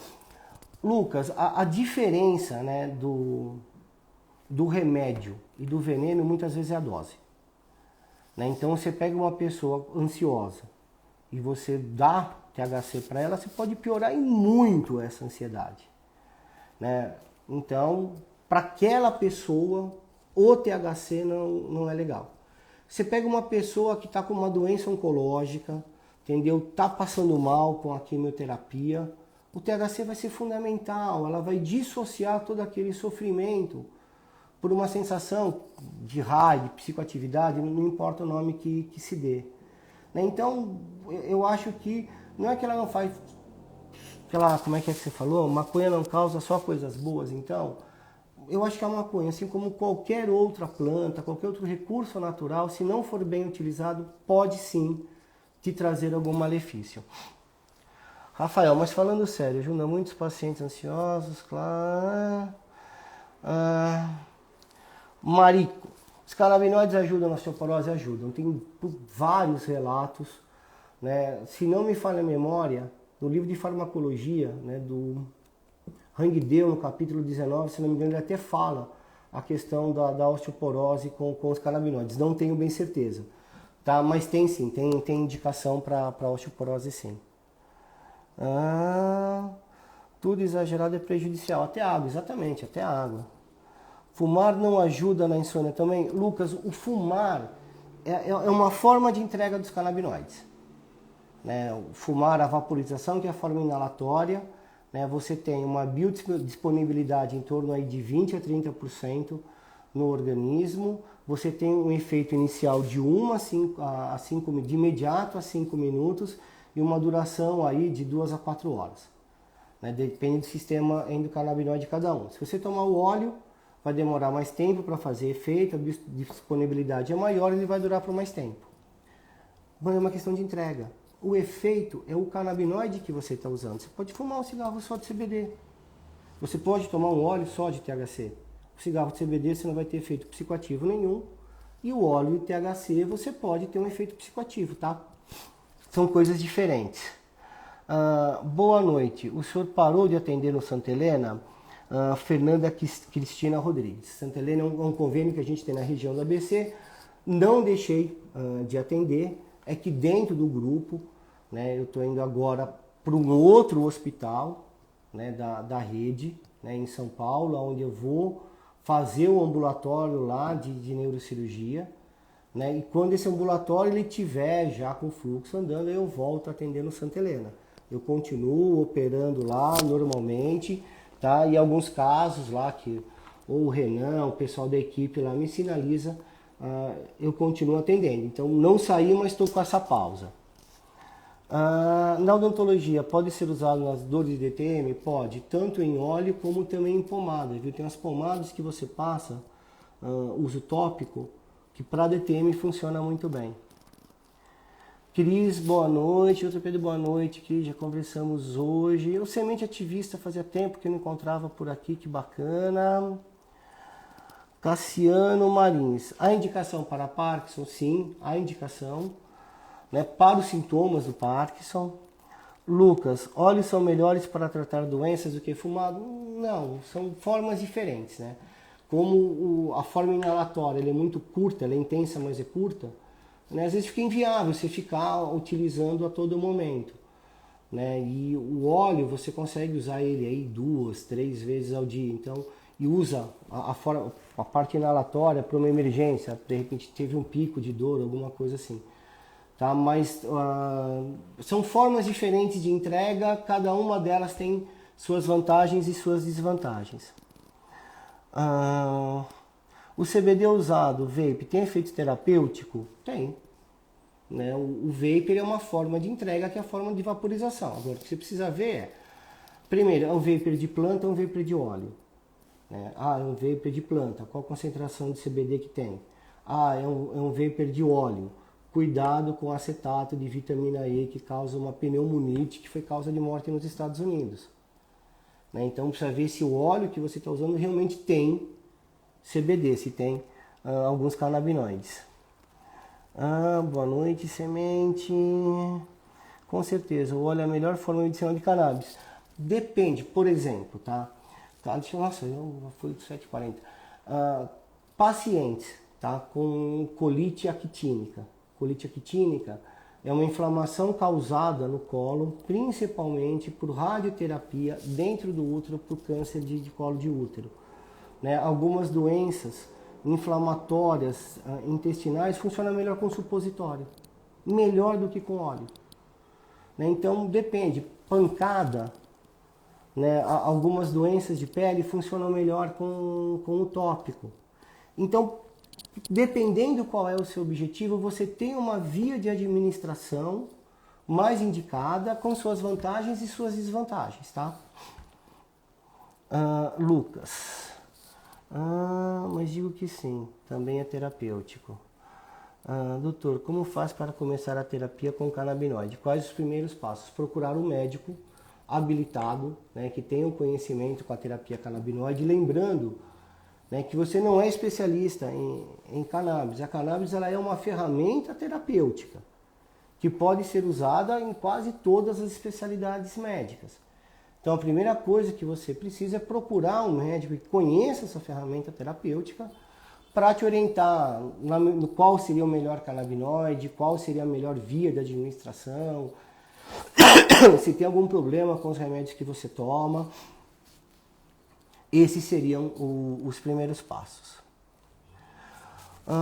Lucas, a diferença, né, do remédio e do veneno muitas vezes é a dose, né? Então você pega uma pessoa ansiosa e você dá THC para ela, você pode piorar em muito essa ansiedade, né? Então, para aquela pessoa, o THC não é legal. Você pega uma pessoa que está com uma doença oncológica, entendeu? Está passando mal com a quimioterapia, o THC vai ser fundamental, ela vai dissociar todo aquele sofrimento por uma sensação de raio, de psicoatividade, não importa o nome que se dê, né? Então, eu acho que não é que ela não faz, como é que você falou? Maconha não causa só coisas boas. Então, eu acho que a maconha, assim como qualquer outra planta, qualquer outro recurso natural, se não for bem utilizado, pode sim te trazer algum malefício. Rafael, mas falando sério, ajuda muitos pacientes ansiosos, claro. Marico, os canabinoides ajudam na osteoporose? Ajudam. Tem vários relatos, né? Se não me falha a memória, no livro de farmacologia, né, do Hangdell, no capítulo 19, se não me engano, ele até fala a questão da osteoporose com os canabinoides. Não tenho bem certeza, tá? Mas tem sim, tem indicação para osteoporose sim. Tudo exagerado é prejudicial. Até água, exatamente, até água. Fumar não ajuda na insônia também? Lucas, o fumar é uma forma de entrega dos canabinoides, né? O fumar, a vaporização, que é a forma inalatória, né? Você tem uma biodisponibilidade em torno aí de 20 a 30% no organismo. Você tem um efeito inicial de 1 a 5, de imediato a 5 minutos, e uma duração aí de 2 a 4 horas, né? Depende do sistema endocannabinoide de cada um. Se você tomar o óleo, vai demorar mais tempo para fazer efeito, a disponibilidade é maior, ele vai durar por mais tempo. Mas é uma questão de entrega. O efeito é o canabinoide que você está usando. Você pode fumar um cigarro só de CBD. Você pode tomar um óleo só de THC. O cigarro de CBD você não vai ter efeito psicoativo nenhum. E o óleo de THC você pode ter um efeito psicoativo, tá? São coisas diferentes. Boa noite. O senhor parou de atender no Santa Helena? Fernanda Cristina Rodrigues. Santa Helena é um convênio que a gente tem na região do ABC. Não deixei de atender. É que dentro do grupo, né, eu estou indo agora para um outro hospital, né, da rede, né, em São Paulo, onde eu vou fazer o ambulatório lá de neurocirurgia, né, e quando esse ambulatório ele tiver já com o fluxo andando, eu volto a atender no Santa Helena. Eu continuo operando lá normalmente, tá? E alguns casos lá que ou o Renan, o pessoal da equipe lá me sinaliza, eu continuo atendendo. Então não saí, mas estou com essa pausa. Na odontologia, pode ser usado nas dores de DTM? Pode, tanto em óleo como também em pomada, viu? Tem as pomadas que você passa, uso tópico, que para DTM funciona muito bem. Cris, boa noite. Outro Pedro, boa noite, Cris, já conversamos hoje. Eu, semente ativista, fazia tempo que eu não encontrava por aqui, que bacana. Cassiano Marins, a indicação para Parkinson? Sim, a indicação, né, para os sintomas do Parkinson. Lucas, óleos são melhores para tratar doenças do que fumado? Não, são formas diferentes, né? Como a forma inalatória ela é muito curta, ela é intensa, mas é curta, né? Às vezes fica inviável você ficar utilizando a todo momento, né? E o óleo você consegue usar ele aí 2, 3 vezes ao dia, então, e usa a parte inalatória para uma emergência, de repente teve um pico de dor, alguma coisa assim. tá? Mas são formas diferentes de entrega, cada uma delas tem suas vantagens e suas desvantagens. O CBD usado, o vape, tem efeito terapêutico? Tem. Né? O vapor é uma forma de entrega que é a forma de vaporização. Agora, o que você precisa ver é, primeiro, é um vapor de planta ou um vapor de óleo? Né? É um vapor de planta. Qual a concentração de CBD que tem? É um vapor de óleo. Cuidado com acetato de vitamina E que causa uma pneumonite, que foi causa de morte nos Estados Unidos. Né? Então, precisa ver se o óleo que você está usando realmente tem CBD, se tem alguns canabinoides. Boa noite, semente. Com certeza, o óleo é a melhor forma medicinal de cannabis. Depende, por exemplo, tá? Nossa, eu fui do 7h40. Pacientes, tá? Com colite actínica. Colite actínica é uma inflamação causada no colo, principalmente por radioterapia dentro do útero, por câncer de colo de útero. Né? Algumas doenças inflamatórias intestinais funcionam melhor com supositório, melhor do que com óleo. Né? Então depende, pancada, né? Algumas doenças de pele funcionam melhor com o tópico. Então, dependendo qual é o seu objetivo, você tem uma via de administração mais indicada, com suas vantagens e suas desvantagens, tá? Lucas. Mas digo que sim, também é terapêutico. Doutor, como faz para começar a terapia com canabinoide? Quais os primeiros passos? Procurar um médico habilitado, né, que tenha um conhecimento com a terapia canabinoide, lembrando, né, que você não é especialista em cannabis. A cannabis ela é uma ferramenta terapêutica que pode ser usada em quase todas as especialidades médicas. Então a primeira coisa que você precisa é procurar um médico que conheça essa ferramenta terapêutica para te orientar no qual seria o melhor canabinoide, qual seria a melhor via de administração, se tem algum problema com os remédios que você toma. Esses seriam os primeiros passos.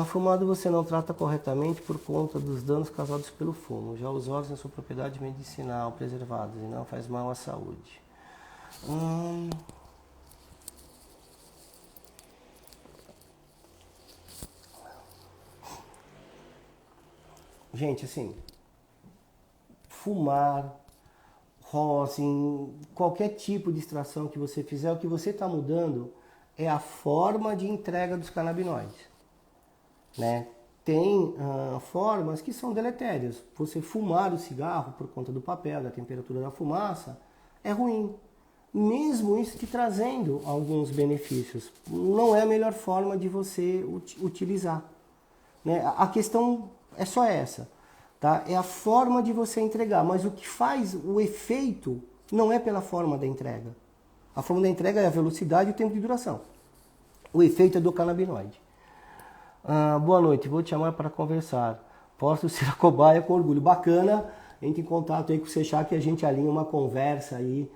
Fumado você não trata corretamente por conta dos danos causados pelo fumo. Já os órgãos são propriedade medicinal preservados e não faz mal à saúde. Gente, assim, fumar, rosin, qualquer tipo de extração que você fizer, o que você está mudando é a forma de entrega dos canabinoides. Né? Tem formas que são deletérias. Você fumar o cigarro por conta do papel, da temperatura da fumaça, é ruim. Mesmo isso te trazendo alguns benefícios. Não é a melhor forma de você utilizar. Né? A questão é só essa. Tá? É a forma de você entregar, mas o que faz o efeito não é pela forma da entrega. A forma da entrega é a velocidade e o tempo de duração. O efeito é do canabinoide. Boa noite, vou te chamar para conversar. Posso ser a cobaia com orgulho. Bacana, entre em contato aí com o Seixá que a gente alinha uma conversa aí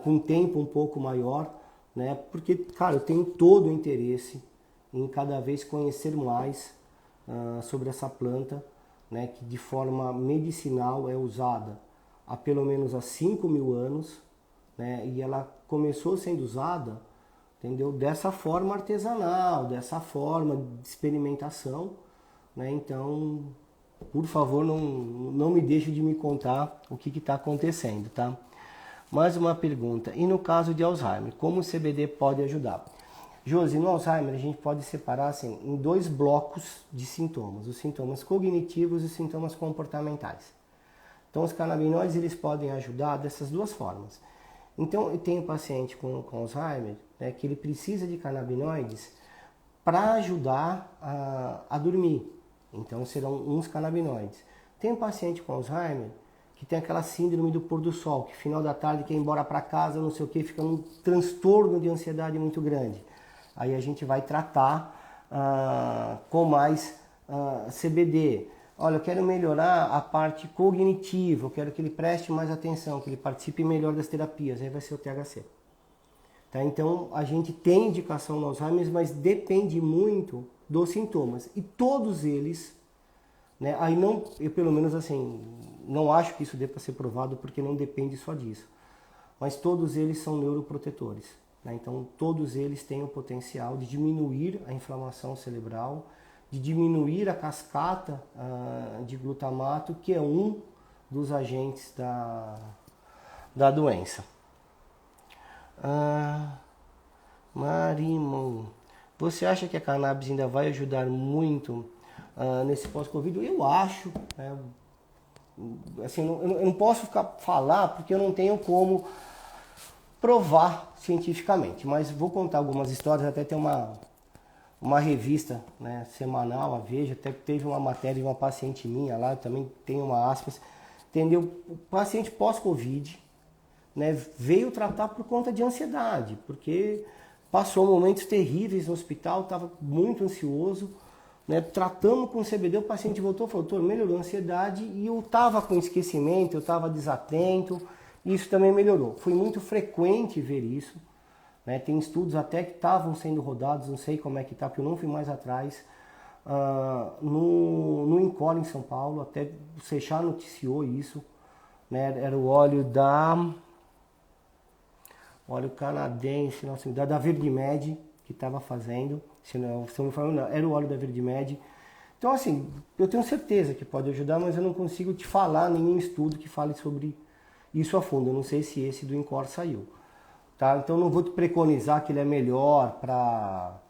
com um tempo um pouco maior, né? Porque, cara, eu tenho todo o interesse em cada vez conhecer mais sobre essa planta, né, que de forma medicinal é usada há pelo menos há 5.000 anos, né, e ela começou sendo usada, entendeu, dessa forma artesanal, dessa forma de experimentação, né, então, por favor, não me deixe de me contar o que está acontecendo, tá? Mais uma pergunta, e no caso de Alzheimer, como o CBD pode ajudar? Josi, no Alzheimer a gente pode separar assim, em 2 blocos de sintomas, os sintomas cognitivos e os sintomas comportamentais. Então os canabinoides eles podem ajudar dessas 2 formas. Então eu tenho paciente com Alzheimer, né, que ele precisa de canabinoides para ajudar a dormir, então serão uns canabinoides. Tem um paciente com Alzheimer que tem aquela síndrome do pôr do sol, que final da tarde quer ir embora para casa, não sei o que, fica um transtorno de ansiedade muito grande. Aí a gente vai tratar com mais CBD. Olha, eu quero melhorar a parte cognitiva, eu quero que ele preste mais atenção, que ele participe melhor das terapias, aí vai ser o THC. Tá? Então a gente tem indicação no Alzheimer, mas depende muito dos sintomas. E todos eles né? Aí não, eu pelo menos assim, não acho que isso dê para ser provado porque não depende só disso. Mas todos eles são neuroprotetores, né? Então todos eles têm o potencial de diminuir a inflamação cerebral, de diminuir a cascata de glutamato, que é um dos agentes da doença. Marimon, você acha que a cannabis ainda vai ajudar muito nesse pós-Covid? Eu acho. Assim, eu não posso falar porque eu não tenho como provar cientificamente, mas vou contar algumas histórias. Até tem uma revista, né, semanal, a Veja, até teve uma matéria de uma paciente minha lá, também tem uma aspas, entendeu? O paciente pós-Covid, né, veio tratar por conta de ansiedade, porque passou momentos terríveis no hospital, estava muito ansioso, né, tratamos com CBD, o paciente voltou e falou, doutor, melhorou a ansiedade, e eu estava com esquecimento, eu estava desatento, e isso também melhorou. Foi muito frequente ver isso, né, tem estudos até que estavam sendo rodados, não sei como é que está, porque eu não fui mais atrás, no Encore em São Paulo, até o Seixá noticiou isso, né, era o óleo óleo canadense, nossa, da Verdimed, que estava fazendo, se não me falando, não, era o óleo da Verdimed. Então, assim, eu tenho certeza que pode ajudar, mas eu não consigo te falar nenhum estudo que fale sobre isso a fundo. Eu não sei se esse do Encore saiu. Tá? Então, não vou te preconizar que ele é melhor para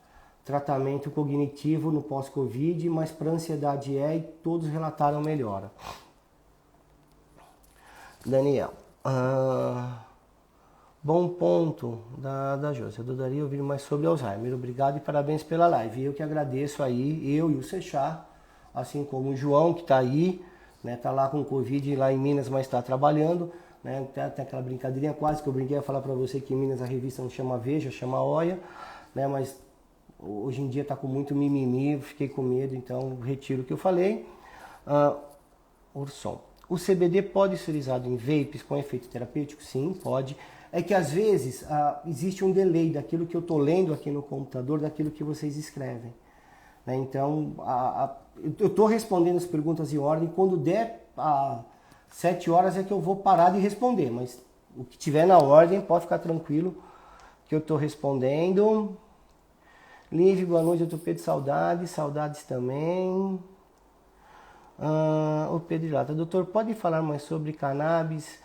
tratamento cognitivo no pós-Covid, mas para ansiedade e todos relataram melhora. Daniel, bom ponto da Josi. Eu adoraria ouvir mais sobre Alzheimer. Obrigado e parabéns pela live. Eu que agradeço aí, eu e o Seixá, assim como o João, que está aí, né, tá lá com Covid lá em Minas, mas está trabalhando. Né, tem aquela brincadeirinha quase que eu brinquei a falar para você que em Minas a revista não chama Veja, chama Oia, né, mas hoje em dia está com muito mimimi, fiquei com medo, então retiro o que eu falei. Urson, o CBD pode ser usado em vapes com efeito terapêutico? Sim, pode. É que às vezes existe um delay daquilo que eu estou lendo aqui no computador, daquilo que vocês escrevem. Né? Então, eu estou respondendo as perguntas em ordem. Quando der 7 horas é que eu vou parar de responder, mas o que tiver na ordem, pode ficar tranquilo que eu estou respondendo. Live, boa noite, eu estou Pedro, saudades também. O Pedro Lata, doutor, pode falar mais sobre cannabis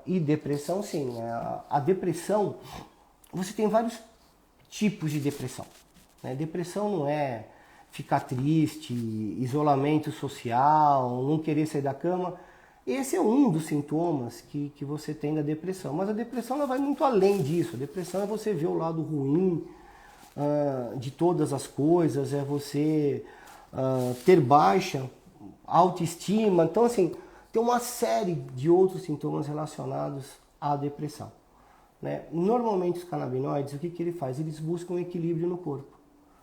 e depressão? Sim, a depressão, você tem vários tipos de depressão. Né? Depressão não é ficar triste, isolamento social, não querer sair da cama. Esse é um dos sintomas que você tem da depressão. Mas a depressão ela vai muito além disso. A depressão é você ver o lado ruim de todas as coisas, é você ter baixa autoestima. Então, assim, tem uma série de outros sintomas relacionados à depressão. Né? Normalmente os canabinoides, o que ele faz? Eles buscam equilíbrio no corpo.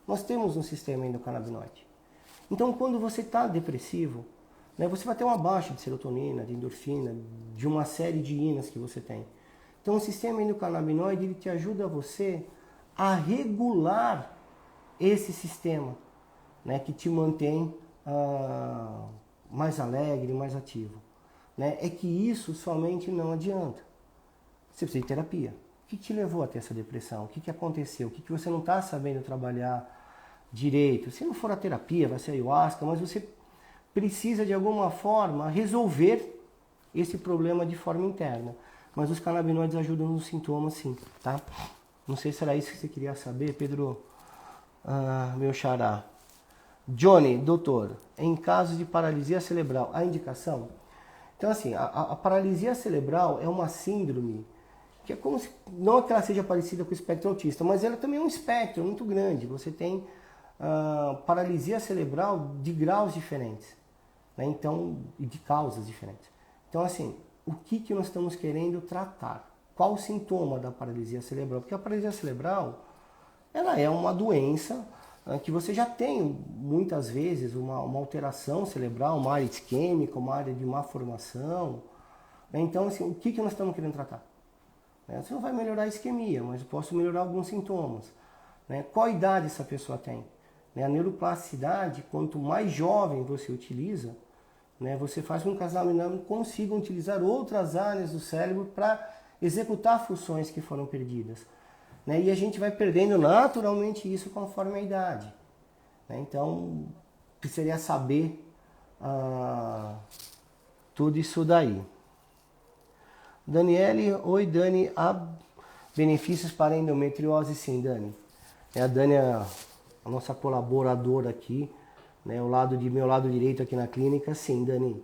Nós temos um sistema endocannabinoide. Então, quando você está depressivo, né, você vai ter uma baixa de serotonina, de endorfina, de uma série de ínas que você tem. Então, o sistema endocannabinoide ele te ajuda você a regular esse sistema, né, que te mantém mais alegre, mais ativo. Né? É que isso somente não adianta. Você precisa de terapia. O que te levou a ter essa depressão? O que aconteceu? O que você não está sabendo trabalhar direito? Se não for a terapia, vai ser a ayahuasca, mas você precisa de alguma forma resolver esse problema de forma interna. Mas os canabinoides ajudam nos sintomas, sim, tá? Não sei se era isso que você queria saber, Pedro, meu xará. Johnny, doutor, em caso de paralisia cerebral, a indicação? Então, assim, a paralisia cerebral é uma síndrome que é como se, não que ela seja parecida com o espectro autista, mas ela também é um espectro muito grande. Você tem paralisia cerebral de graus diferentes, né? Então, e de causas diferentes. Então, assim, o que nós estamos querendo tratar? Qual o sintoma da paralisia cerebral? Porque a paralisia cerebral, ela é uma doença que você já tem, muitas vezes, uma alteração cerebral, uma área isquêmica, uma área de má formação. Então, assim, o que nós estamos querendo tratar? Você não vai melhorar a isquemia, mas eu posso melhorar alguns sintomas. Qual idade essa pessoa tem? Né? A neuroplasticidade, quanto mais jovem você utiliza, né, você faz com que as cannabinoides consigam utilizar outras áreas do cérebro para executar funções que foram perdidas. Né? E a gente vai perdendo naturalmente isso conforme a idade. Né? Então, precisaria saber tudo isso daí. Daniele, oi Dani, há benefícios para a endometriose? Sim, Dani. A Dani é a nossa colaboradora aqui, né? Meu lado direito aqui na clínica, sim, Dani.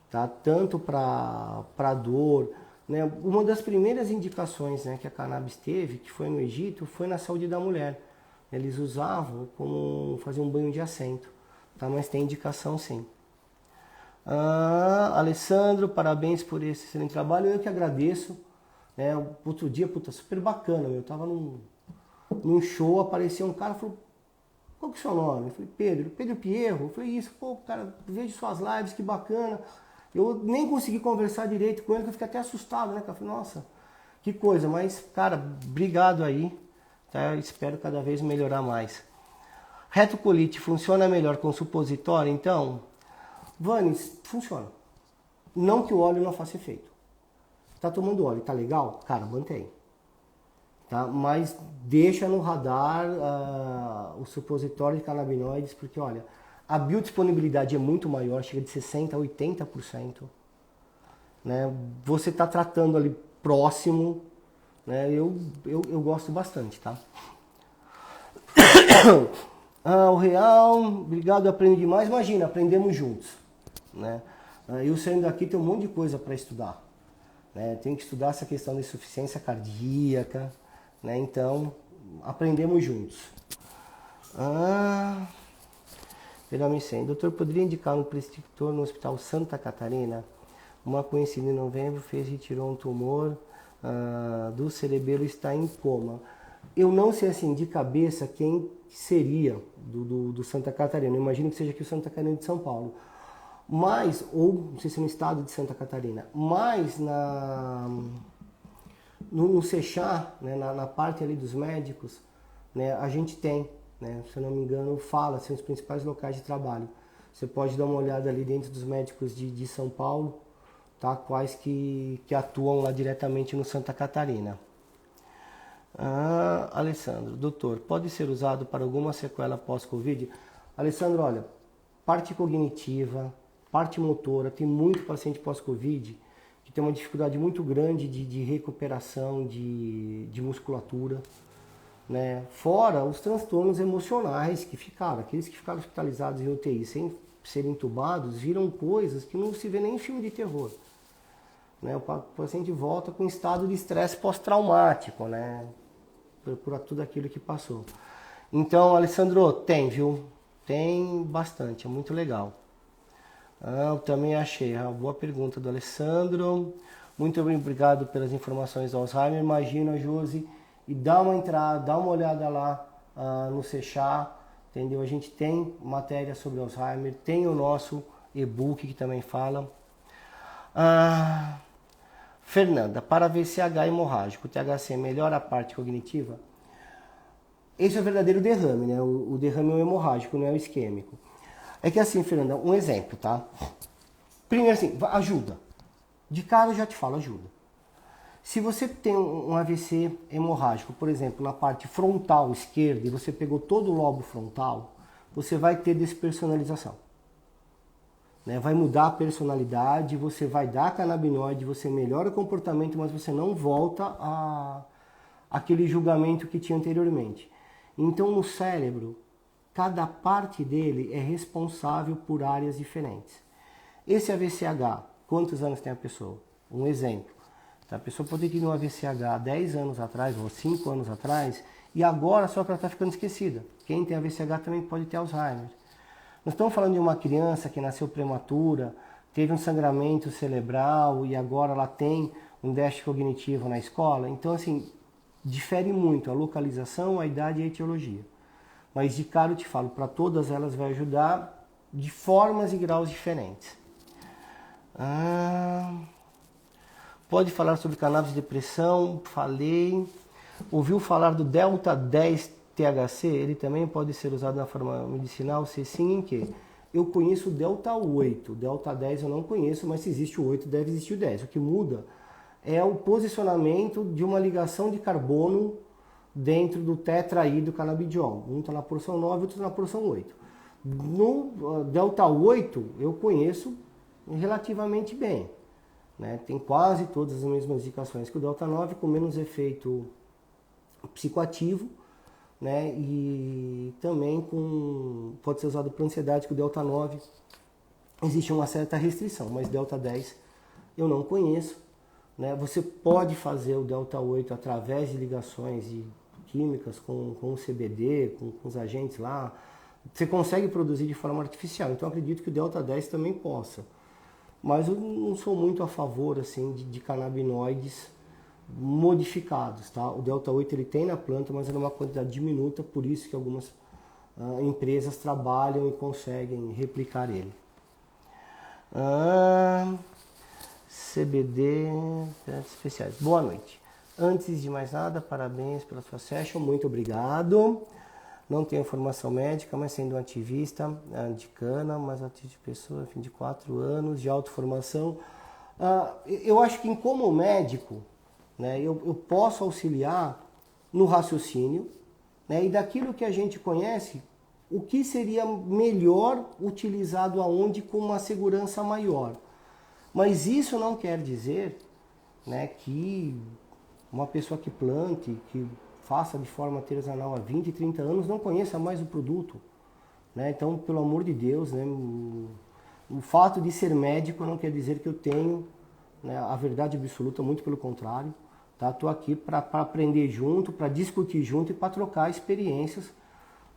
Tá? Tanto para dor, né? Uma das primeiras indicações, né, que a cannabis teve, que foi no Egito, foi na saúde da mulher. Eles usavam como fazer um banho de assento, tá? Mas tem indicação sim. Alessandro, parabéns por esse excelente trabalho. Eu que agradeço. Né? Outro dia, super bacana. Eu tava num show, apareceu um cara e falou: qual que é o seu nome? Eu falei: Pedro Pierro. Eu falei: isso, pô, cara, vejo suas lives, que bacana. Eu nem consegui conversar direito com ele, que eu fiquei até assustado, né? Eu falei: nossa, que coisa. Mas, cara, obrigado aí. Tá? Eu espero cada vez melhorar mais. Retocolite funciona melhor com supositório, então? Vanes, funciona. Não que o óleo não faça efeito. Tá tomando óleo, tá legal? Cara, mantém. Tá? Mas deixa no radar o supositório de canabinoides, porque olha, a biodisponibilidade é muito maior, chega de 60% a 80%. Né? Você tá tratando ali próximo, né? Eu gosto bastante, tá? O Real, obrigado, aprendo demais. Imagina, aprendemos juntos. Né? Eu saindo daqui tem um monte de coisa para estudar. Né? Tenho que estudar essa questão da insuficiência cardíaca. Né? Então, aprendemos juntos. Doutor, poderia indicar um prescritor no Hospital Santa Catarina? Uma coincidência em novembro retirou um tumor do cerebelo, está em coma. Eu não sei assim de cabeça quem seria do Santa Catarina. Eu imagino que seja aqui o Santa Catarina de São Paulo. Mas, ou não sei se é no estado de Santa Catarina, mas no Sechá, né, na parte ali dos médicos, né, a gente tem, né, se eu não me engano, fala, são os principais locais de trabalho. Você pode dar uma olhada ali dentro dos médicos de São Paulo, tá, quais que atuam lá diretamente no Santa Catarina. Alessandro, doutor, pode ser usado para alguma sequela pós-Covid? Alessandro, olha, parte cognitiva, parte motora, tem muito paciente pós-Covid que tem uma dificuldade muito grande de recuperação de musculatura, né? Fora os transtornos emocionais que ficaram, aqueles que ficaram hospitalizados em UTI sem serem entubados, viram coisas que não se vê nem em filme de terror. Né? O paciente volta com estado de estresse pós-traumático, né? Por tudo aquilo que passou. Então, Alessandro, tem, viu? Tem bastante, é muito legal. Eu também achei, boa pergunta do Alessandro. Muito obrigado pelas informações do Alzheimer. Imagina, Josi, e dá uma entrada, dá uma olhada lá no Sechá, entendeu? A gente tem matéria sobre Alzheimer, tem o nosso e-book que também fala. Fernanda, para VCH hemorrágico, o THC melhora a parte cognitiva? Esse é o verdadeiro derrame, né? O derrame é o hemorrágico, não é o isquêmico. É que assim, Fernanda, um exemplo, tá? Primeiro assim, ajuda. De cara eu já te falo, ajuda. Se você tem um AVC hemorrágico, por exemplo, na parte frontal esquerda, e você pegou todo o lobo frontal, você vai ter despersonalização. Né? Vai mudar a personalidade, você vai dar canabinoide, você melhora o comportamento, mas você não volta àquele julgamento que tinha anteriormente. Então, no cérebro, cada parte dele é responsável por áreas diferentes. Esse AVCH, quantos anos tem a pessoa? Um exemplo. A pessoa pode ter um AVCH 10 anos atrás ou 5 anos atrás e agora só que ela está ficando esquecida. Quem tem AVCH também pode ter Alzheimer. Nós estamos falando de uma criança que nasceu prematura, teve um sangramento cerebral e agora ela tem um déficit cognitivo na escola. Então, assim, difere muito a localização, a idade e a etiologia. Mas de cara eu te falo, para todas elas vai ajudar de formas e graus diferentes. Pode falar sobre cannabis de depressão? Falei. Ouviu falar do Delta 10 THC, ele também pode ser usado na forma medicinal? Se sim, em quê? Eu conheço o Delta 8, Delta 10 eu não conheço, mas se existe o 8, deve existir o 10. O que muda é o posicionamento de uma ligação de carbono dentro do tetraído-canabidiol. Um está na porção 9, outro na porção 8. No Delta 8 eu conheço relativamente bem, né? Tem quase todas as mesmas indicações que o Delta 9, com menos efeito psicoativo, né? E também pode ser usado para ansiedade, que o Delta 9 existe uma certa restrição, mas Delta 10 eu não conheço, né? Você pode fazer o Delta 8 através de ligações químicas com o CBD, com os agentes lá. Você consegue produzir de forma artificial, então acredito que o Delta 10 também possa. Mas eu não sou muito a favor assim, de canabinoides modificados, tá? O Delta 8 ele tem na planta, mas é numa quantidade diminuta, por isso que algumas empresas trabalham e conseguem replicar ele. CBD especiais. Boa noite. Antes de mais nada, parabéns pela sua session, muito obrigado. Não tenho formação médica, mas sendo um ativista de cana, mas ativista de pessoa, fim de 4 anos de autoformação. Eu acho que como médico, né, eu posso auxiliar no raciocínio, né, e daquilo que a gente conhece, o que seria melhor utilizado aonde com uma segurança maior. Mas isso não quer dizer, né, que uma pessoa que plante, que faça de forma artesanal há 20, 30 anos, não conheça mais o produto, né? Então, pelo amor de Deus, né, o fato de ser médico não quer dizer que eu tenho, né, a verdade absoluta, muito pelo contrário. Estou aqui para aprender junto, para discutir junto e para trocar experiências,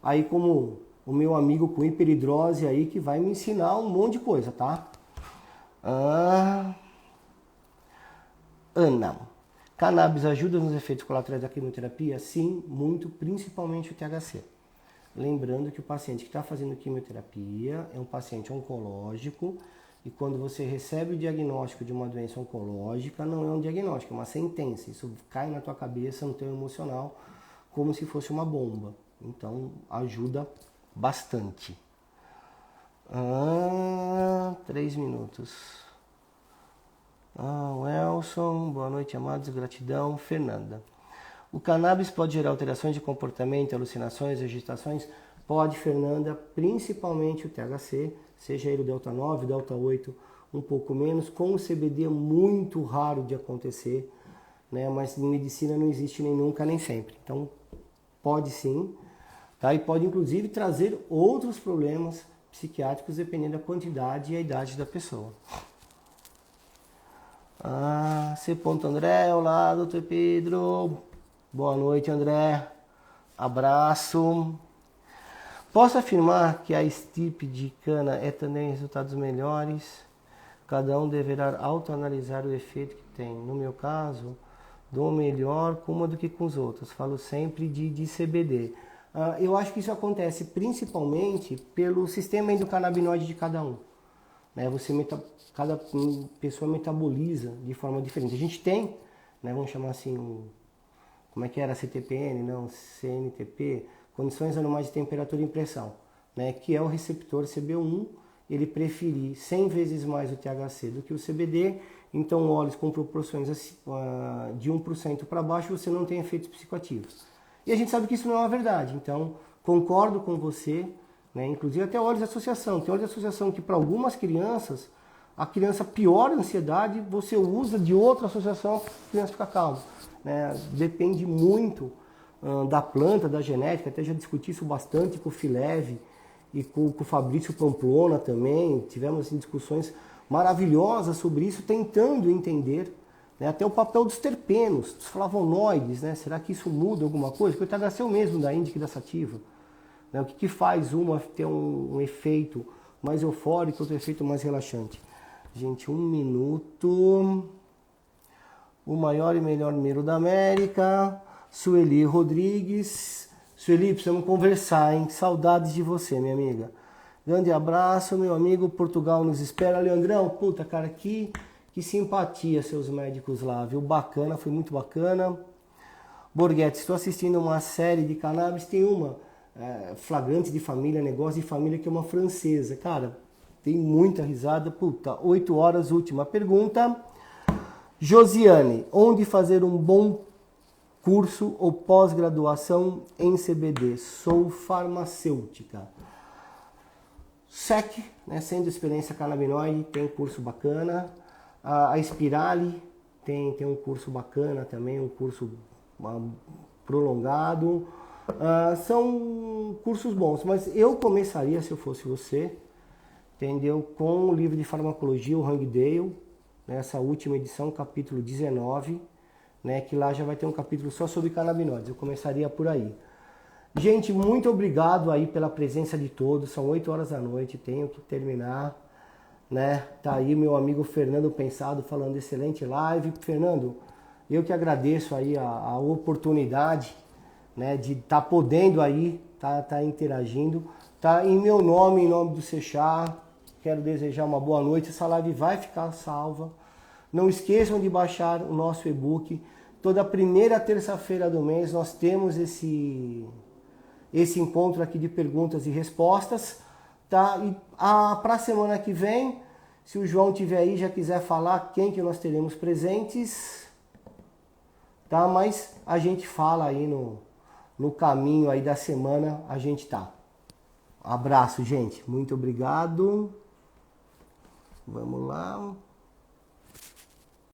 aí como o meu amigo com hiperidrose aí, que vai me ensinar um monte de coisa, tá? Ana, cannabis ajuda nos efeitos colaterais da quimioterapia? Sim, muito, principalmente o THC. Lembrando que o paciente que está fazendo quimioterapia é um paciente oncológico, e quando você recebe o diagnóstico de uma doença oncológica, não é um diagnóstico, é uma sentença. Isso cai na tua cabeça, no teu emocional, como se fosse uma bomba. Então, ajuda bastante. 3 minutos. Welson, boa noite, amados, gratidão. Fernanda. O cannabis pode gerar alterações de comportamento, alucinações, agitações? Pode, Fernanda, principalmente o THC, seja ele o Delta 9, Delta 8, um pouco menos. Com o CBD é muito raro de acontecer, né? Mas em medicina não existe nem nunca, nem sempre. Então, pode sim, tá? E pode inclusive trazer outros problemas psiquiátricos dependendo da quantidade e a idade da pessoa. C. André, olá, doutor Pedro. Boa noite, André. Abraço. Posso afirmar que a estirpe de cana é também resultados melhores? Cada um deverá autoanalisar o efeito que tem. No meu caso, dou melhor com uma do que com os outros. Falo sempre de CBD. Eu acho que isso acontece principalmente pelo sistema endocannabinoide de cada um. Né? Cada pessoa metaboliza de forma diferente. A gente tem, né, vamos chamar assim, como é que era? CTPN, não, CNTP, condições anormais de temperatura e pressão, né, que é o receptor CB1, ele preferir 100 vezes mais o THC do que o CBD, então óleos com proporções de 1% para baixo você não tem efeitos psicoativos. E a gente sabe que isso não é uma verdade, então concordo com você, né, inclusive até óleos de associação. Tem óleos de associação que para algumas crianças, a criança piora a ansiedade, você usa de outra associação para a criança ficar calma. Né? Depende muito da planta, da genética, até já discuti isso bastante com o Fileve e com o Fabrício Pamplona também. Tivemos assim, discussões maravilhosas sobre isso, tentando entender, né, até o papel dos terpenos, dos flavonoides, né? Será que isso muda alguma coisa? Porque o THC é o mesmo da índica e da sativa. Né? O que faz uma ter um efeito mais eufórico, outro efeito mais relaxante? Gente, 1 minuto. O maior e melhor mineiro da América, Sueli Rodrigues. Sueli, precisamos conversar, hein? Saudades de você, minha amiga. Grande abraço, meu amigo. Portugal nos espera. Leandrão, puta, cara, que simpatia seus médicos lá, viu? Bacana, foi muito bacana. Borghetti, estou assistindo uma série de cannabis, tem uma, Flagrante de Família, Negócio de Família, que é uma francesa. Cara, tem muita risada. Puta, 8 horas, última pergunta. Josiane, onde fazer um bom curso ou pós-graduação em CBD? Sou farmacêutica. SEC, né, Centro de Experiência Canabinoide, tem curso bacana. A Spirale tem um curso bacana também, um curso prolongado. São cursos bons, mas eu começaria, se eu fosse você, entendeu, com o livro de farmacologia, o Hangdale, nessa última edição, capítulo 19, né, que lá já vai ter um capítulo só sobre canabinoides. Eu começaria por aí. Gente, muito obrigado aí pela presença de todos. São 8 horas da noite, tenho que terminar, né? Tá aí meu amigo Fernando Pensado falando excelente live. Fernando, eu que agradeço aí a oportunidade, né, de estar podendo aí, tá interagindo. Tá em meu nome, em nome do Sechá, quero desejar uma boa noite. Essa live vai ficar salva. Não esqueçam de baixar o nosso e-book. Toda primeira terça-feira do mês nós temos esse encontro aqui de perguntas e respostas, tá? E para a semana que vem, se o João tiver aí, já quiser falar quem que nós teremos presentes, tá? Mas a gente fala aí no caminho aí da semana, a gente tá. Abraço, gente. Muito obrigado. Vamos lá.